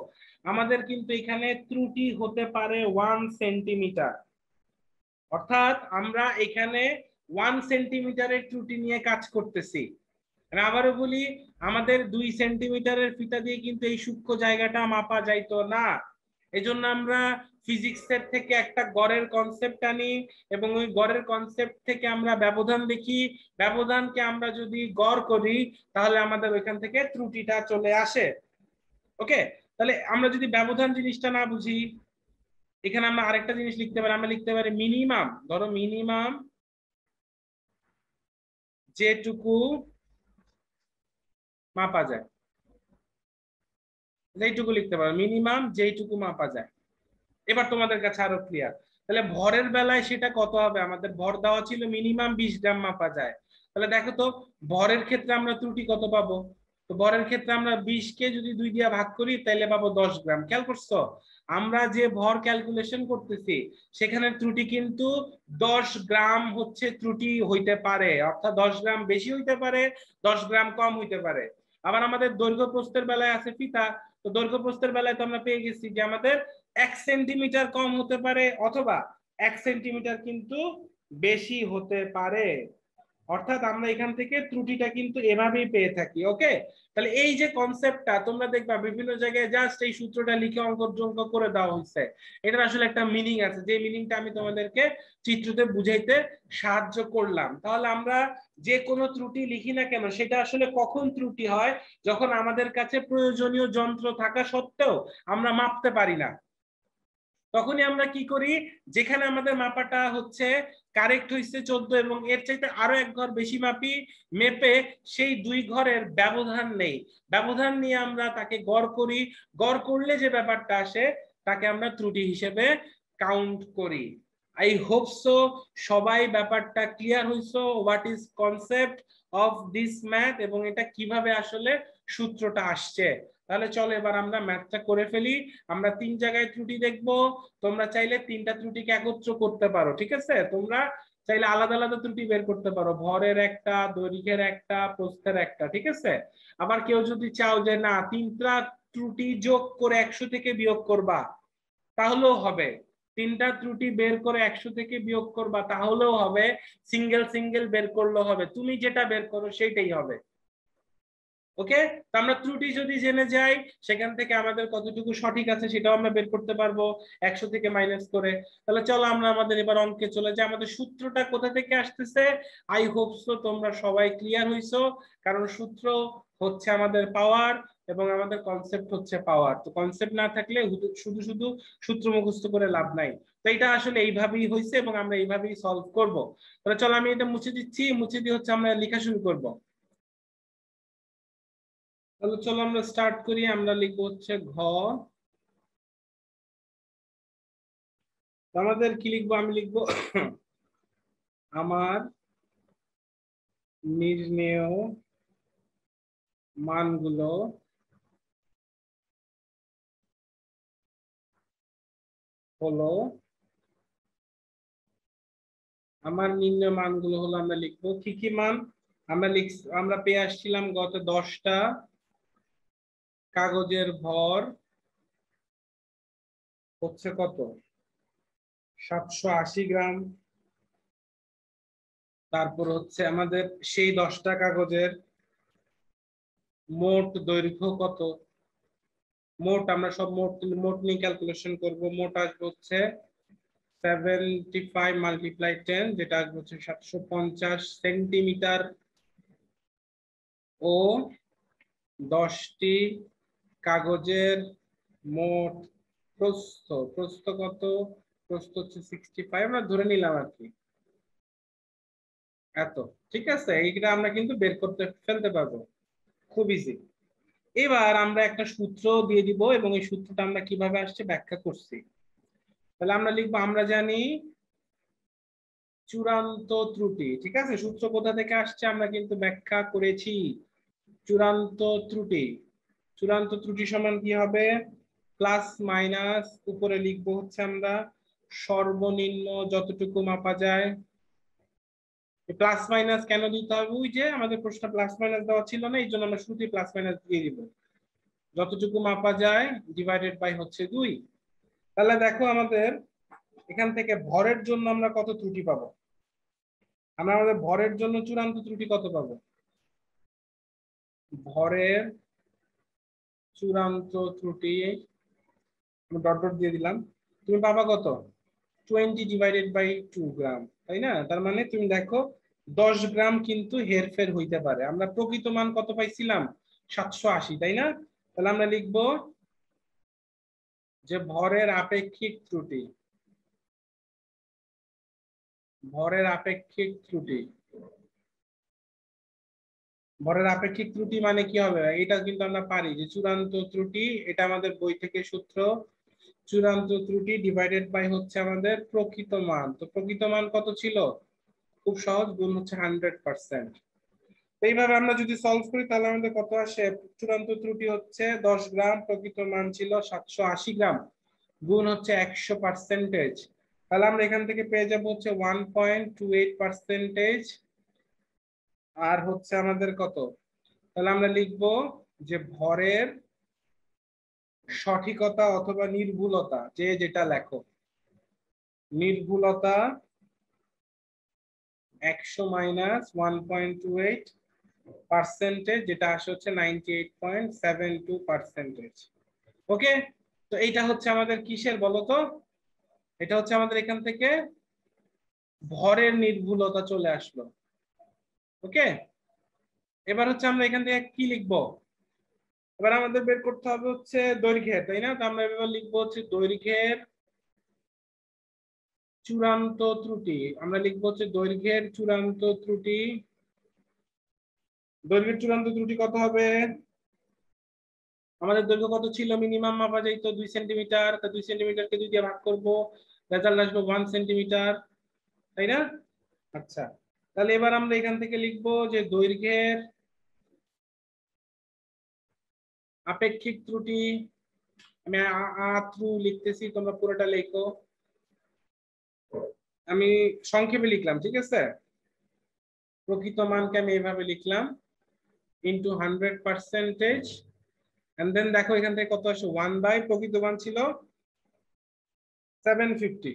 Speaker 2: আমাদের কিন্তু এখানে ত্রুটি হতে পারে 1 সেন্টিমিটার, অর্থাৎ আমরা এখানে 1 সেন্টিমিটারের ত্রুটি নিয়ে কাজ করতেছি। আমি আবারও বলি, আমাদের 2 সেন্টিমিটারের ফিতা দিয়ে কিন্তু এই সূক্ষ্ম জায়গাটা মাপা যাইতো না। এজন্য আমরা ফিজিক্সের থেকে একটা গড়ের কনসেপ্ট আনি এবং ওই গড়ের কনসেপ্ট থেকে আমরা ব্যবধান দেখি, ব্যবধানকে আমরা যদি গড় করি তাহলে আমাদের ওইখান থেকে ত্রুটিটা চলে আসে। ওকে, তাহলে আমরা যদি ব্যবধান জিনিসটা না বুঝি, এখানে আমরা আরেকটা জিনিস লিখতে পারি, আমরা লিখতে পারি মিনিমাম, ধরো মিনিমাম যেটুকু মাপা যায়, এইটুকু লিখতে পারো, মিনিমাম যেইটুকু মাপা যায়। এবার তোমাদের কাছে আরো ক্লিয়ার। তাহলে ভরের বেলায় সেটা কত হবে, আমাদের ভর দেওয়া ছিল মিনিমাম 20 গ্রাম মাপা যায়। তাহলে দেখো তো ভরের ক্ষেত্রে আমরা ত্রুটি কত পাবো, তো ভরের ক্ষেত্রে আমরা 20 কে যদি 2 দিয়ে ভাগ করি তাহলে পাবো 10 গ্রাম। খেয়াল করছো আমরা যে ভর ক্যালকুলেশন করতেছি সেখানে ত্রুটি কিন্তু 10 গ্রাম হচ্ছে ত্রুটি হইতে পারে, অর্থাৎ 10 গ্রাম বেশি হইতে পারে, 10 গ্রাম কম হইতে পারে। আবার আমাদের দৈর্ঘ্য প্রস্থের বেলায় আছে ফিতা, তো দৈর্ঘ্য প্রস্থের বেলায় তো আমরা পেয়ে গেছি যে আমাদের 1 সেন্টিমিটার কম হতে পারে অথবা 1 সেন্টিমিটার কিন্তু বেশি হতে পারে। অর্থাৎ আমরা এখান থেকে ত্রুটিটা কিন্তু এভাবেই পেয়ে থাকি। ওকে, তাহলে এই যে কনসেপ্টটা তোমরা দেখবা বিভিন্ন জায়গায় জাস্ট এই সূত্রটা লিখে অঙ্ক করে দেওয়া হয়েছে, এটার আসলে একটা মিনিং আছে, যে মিনিংটা আমি তোমাদেরকে চিত্রতে বুঝাইতে সাহায্য করলাম। তাহলে আমরা যে কোনো ত্রুটি লিখি না কেন, সেটা আসলে কখন ত্রুটি হয়, যখন আমাদের কাছে প্রয়োজনীয় যন্ত্র থাকা সত্ত্বেও আমরা মাপতে পারি না। তখনই আমরা কি করি, যেখানে আমাদের মাপাটা হচ্ছে কারেক্ট হয়েছে 14 এবং এর চাইতে আরো এক ঘর বেশি মাপি, মেপে সেই দুই ঘরের ব্যবধান নেই, ব্যবধান নিয়ে আমরা তাকে গড় করি, গড় করলে যে ব্যাপারটা আসে তাকে আমরা ত্রুটি হিসেবে কাউন্ট করি। আই হোপ সো সবাই ব্যাপারটা ক্লিয়ার হইছো, what is concept of this math এবং এটা কিভাবে আসলে সূত্রটা আসছে। তাহলে চলো এবার আমরা ম্যাথটা করে ফেলি। আমরা 3 জায়গায় ত্রুটি দেখব, তোমরা চাইলে 3টা ত্রুটিকে একত্র করতে পারো, ঠিক আছে? তোমরা চাইলে আলাদা আলাদা ত্রুটি বের করতে পারো, ভরের একটা, দৈর্ঘ্যের একটা, প্রস্থের একটা, ঠিক আছে? আবার কেউ যদি চাও যে না 3টা ত্রুটি যোগ করে 100 থেকে বিয়োগ করবা, তাহলেও হবে। 3টা ত্রুটি বের করে 100 থেকে বিয়োগ করবা, তাহলেও হবে। সিঙ্গেল সিঙ্গেল বের করলেও হবে, তুমি যেটা বের করো সেটাই হবে। ওকে, তো আমরা ত্রুটি যদি জেনে যাই, সেখান থেকে আমাদের কতটুকু সঠিক আছে সেটাও আমরা বের করতে পারবো 100 থেকে মাইনাস করে। তাহলে চলো আমরা আমাদের এবার অঙ্কে চলে যাই। আমাদের সূত্রটা কোথা থেকে আসতেছে, আই হোপ সো তোমরা সবাই ক্লিয়ার হইছো, কারণ সূত্র হচ্ছে আমাদের পাওয়ার এবং আমাদের কনসেপ্ট হচ্ছে পাওয়ার। তো কনসেপ্ট না থাকলে শুধু শুধু সূত্র মুখস্থ করে লাভ নাই। তো এটা আসলে এইভাবেই হয়েছে এবং আমরা এইভাবেই সলভ করব। তাহলে চলো আমি এটা মুছে দিচ্ছি, মুছে দিয়ে হচ্ছে আমরা লেখা শুরু করব। তাহলে চলো আমরা স্টার্ট করি। আমরা লিখবো হচ্ছে ঘ, আমাদের কি লিখবো, আমি লিখবো আমার নির্ণেয় মানগুলো হলো, আমার নির্ণেয় মানগুলো হলো, আমরা লিখবো কি কি মান আমরা পেয়ে আসছিলাম গত 10টা কাগজের ভর হচ্ছে কত, 780 গ্রাম। তারপর হচ্ছে আমাদের সেই 10টা কাগজের মোট দৈর্ঘ্য কত, মোট আমরা সব মোট মোট নিয়ে ক্যালকুলেশন করব। মোট আসবে হচ্ছে 75 মাল্টিপ্লাই 10, যেটা আসবে হচ্ছে 750 সেন্টিমিটার। ও 10টি কাগজের মোট প্রস্থ, প্রস্থ কত, প্রস্থ হচ্ছে 65, আমরা ধরে নিলাম আর কি এত। ঠিক আছে, এইটা আমরা কিন্তু বের করতে ফেলতে পারবো, খুব ইজি। এবার আমরা একটা সূত্র দিয়ে দিব এবং এই সূত্রটা আমরা কিভাবে আসছে ব্যাখ্যা করছি। তাহলে আমরা লিখবো, আমরা জানি চূড়ান্ত ত্রুটি, ঠিক আছে? সূত্র কোথা থেকে আসছে আমরা কিন্তু ব্যাখ্যা করেছি। চূড়ান্ত ত্রুটি, চূড়ান্ত ত্রুটি সমান কি হবে, প্লাস মাইনাস, উপরে লিখবো হচ্ছে আমরা সর্বনিম্ন যতটুকু মাপা যায়। প্লাস মাইনাস কেন দিতে হবে, ওই যে আমাদের প্রশ্ন প্লাস মাইনাস দেওয়া ছিল না, এই জন্য আমরা শুধু প্লাস মাইনাস দিয়ে দিব। যতটুকু মাপা যায় ডিভাইডেড বাই হচ্ছে 2। তাহলে দেখো আমাদের এখান থেকে ভরের জন্য আমরা কত ত্রুটি পাবো, আমরা আমাদের ভরের জন্য চূড়ান্ত ত্রুটি কত পাবো, ভরের চূড়ান্ত ত্রুটি ডট ডট দিয়ে দিলাম, তুমি পাবা কত, 20 ডিভাইডেড বাই 2 গ্রাম, তাই না? তার মানে তুমি দেখো 10 গ্রাম কিন্তু হেরফের হইতে পারে। আমরা প্রকৃত মান কত পাইছিলাম, 780, তাই না? তাহলে আমরা লিখবো যে ভরের আপেক্ষিক ত্রুটি, ভরের আপেক্ষিক ত্রুটি, ভরের আপেক্ষিক ত্রুটি মানে কি হবে, এটা কিন্তু আমরা পারি যে চূড়ান্ত ত্রুটি, এটা আমাদের বই থেকে সূত্র, চূড়ান্ত ত্রুটি ডিভাইডেড বাই হচ্ছে আমাদের প্রকৃত মান। তো প্রকৃত মান কত ছিল, খুব সহজ, গুণ হচ্ছে 100%। এইভাবে আমরা যদি সলভ করি তাহলে আমাদের কত আসে, চূড়ান্ত ত্রুটি হচ্ছে 10 গ্রাম, প্রকৃত মান ছিল 780 গ্রাম, গুণ হচ্ছে 100%। তাহলে আমরা এখান থেকে পেয়ে যাবো হচ্ছে 1.28%। আর হচ্ছে আমাদের কত, তাহলে আমরা লিখবো যে ভরের সঠিকতা অথবা নির্ভুলতা, যে যেটা লেখো, নির্ভুলতা 100 মাইনাস 1.28 পার্সেন্টেজ, যেটা আসে হচ্ছে 98.72%। ওকে, তো এইটা হচ্ছে আমাদের কিসের বলতো, এটা হচ্ছে আমাদের এখান থেকে ভরের নির্ভুলতা চলে আসলো। ওকে, এবার হচ্ছে আমরা এখান থেকে কি লিখবো, এবার আমাদের বের করতে হবে হচ্ছে দৈর্ঘ্যের, তাই না? তো আমরা এবার লিখবো হচ্ছে দৈর্ঘ্যের চূড়ান্ত ত্রুটি। আমরা লিখবো হচ্ছে দৈর্ঘ্যের চূড়ান্ত ত্রুটি। দৈর্ঘ্যের চূড়ান্ত ত্রুটি কত হবে? আমাদের দৈর্ঘ্য কত ছিল, মিনিমাম মাপা যাইতো 2 সেন্টিমিটার, তা 2 সেন্টিমিটারকে 2 দিয়ে ভাগ করবো, রেজাল্ট আসবে 1 সেন্টিমিটার, তাই না? আচ্ছা, তাহলে এবার আমরা এখান থেকে লিখবো যে দৈর্ঘ্যের আপেক্ষিক ত্রুটি। আমি ত্রু লিখতেছি, তোমরা পুরোটা লেখো, আমি সংক্ষেপে লিখলাম, ঠিক আছে? প্রকৃত মানকে আমি এইভাবে লিখলাম ইন্টু 100%, এন্ড দেন দেখো এখান থেকে কত আসে, 1 বাই প্রকৃত মান ছিল 750,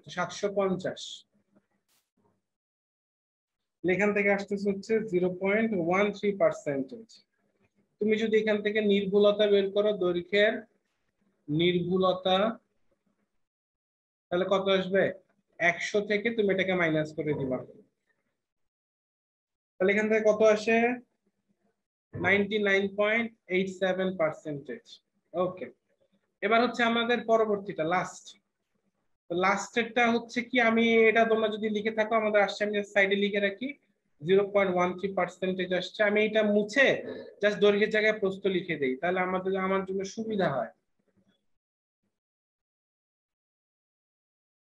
Speaker 2: 750, এখান থেকে আসতেছে হচ্ছে 0.13%। তুমি যদি এখান থেকে নির্ভুলতা বের করো, দৈর্ঘ্যের নির্ভুলতা, তাহলে কত আসবে? 100 থেকে তুমি এটাকে মাইনাস করে দিবা, তাহলে এখান থেকে কত আসে? 99.87%। ওকে, এবার হচ্ছে আমাদের পরবর্তীটা লাস্ট। লাস্টেরটা হচ্ছে কি, আমি এটা তোমরা যদি লিখে থাকো, আমাদের আসছে, আমি সাইডে লিখে রাখি 0.13% আসছে। আমি এটা মুছে জাস্ট দৈর্ঘ্যের জায়গায় প্রস্থ লিখে দেই, তাহলে আমার জন্য সুবিধা হয়।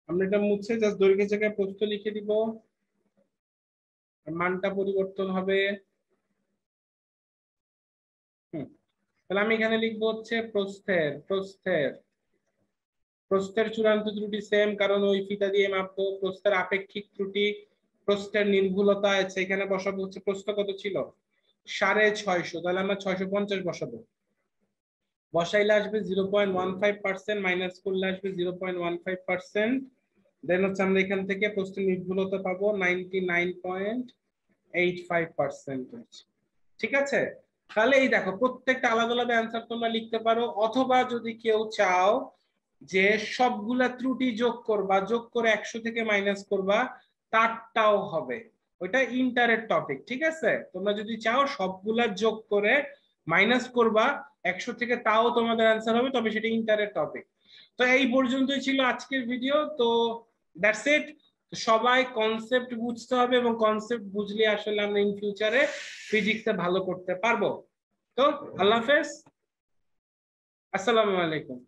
Speaker 2: আমরা এটা মুছে জাস্ট দৈর্ঘ্যের জায়গায় প্রস্থ লিখে দিব, মানটা পরিবর্তন হবে। তাহলে আমি এখানে লিখবো হচ্ছে প্রস্থের চূড়ান্ত ত্রুটি সেম, কারণ ওই ফিতা দিয়ে মাপবো। প্রস্থের আপেক্ষিক ত্রুটি, প্রস্থের নির্ভুলতা আছে, এখানে বসাবো হচ্ছে প্রস্থ কত ছিল 650, তাহলে আমরা 650 বসাবো। বসাইলে আসবে 0.15%, মাইনাস করলে আসবে 0.15%। দেন হচ্ছে আমরা এখান থেকে প্রস্থের নির্ভুলতা পাবো 99.85%। ঠিক আছে, তাহলে এই দেখো প্রত্যেকটা আলাদা আলাদা অ্যান্সার তোমরা লিখতে পারো, অথবা যদি কেউ চাও যে সবগুলা ত্রুটি যোগ করবা, যোগ করে 100 থেকে মাইনাস করবা, তারটাও হবে, ওইটা ইন্টারের টপিক। ঠিক আছে, তোমরা যদি চাও সবগুলা যোগ করে মাইনাস করবা 100 থেকে, তাও তোমাদের অ্যান্সার হবে, তবে সেটা ইন্টারের টপিক। তো এই পর্যন্তই ছিল আজকের ভিডিও। তো দ্যাটস ইট। সবাই কনসেপ্ট বুঝতে হবে, এবং কনসেপ্ট বুঝলে আসলে আমরা ইন ফিউচারে ফিজিক্সে ভালো করতে পারবো। তো আল্লাহ হাফেজ, আসসালামু আলাইকুম।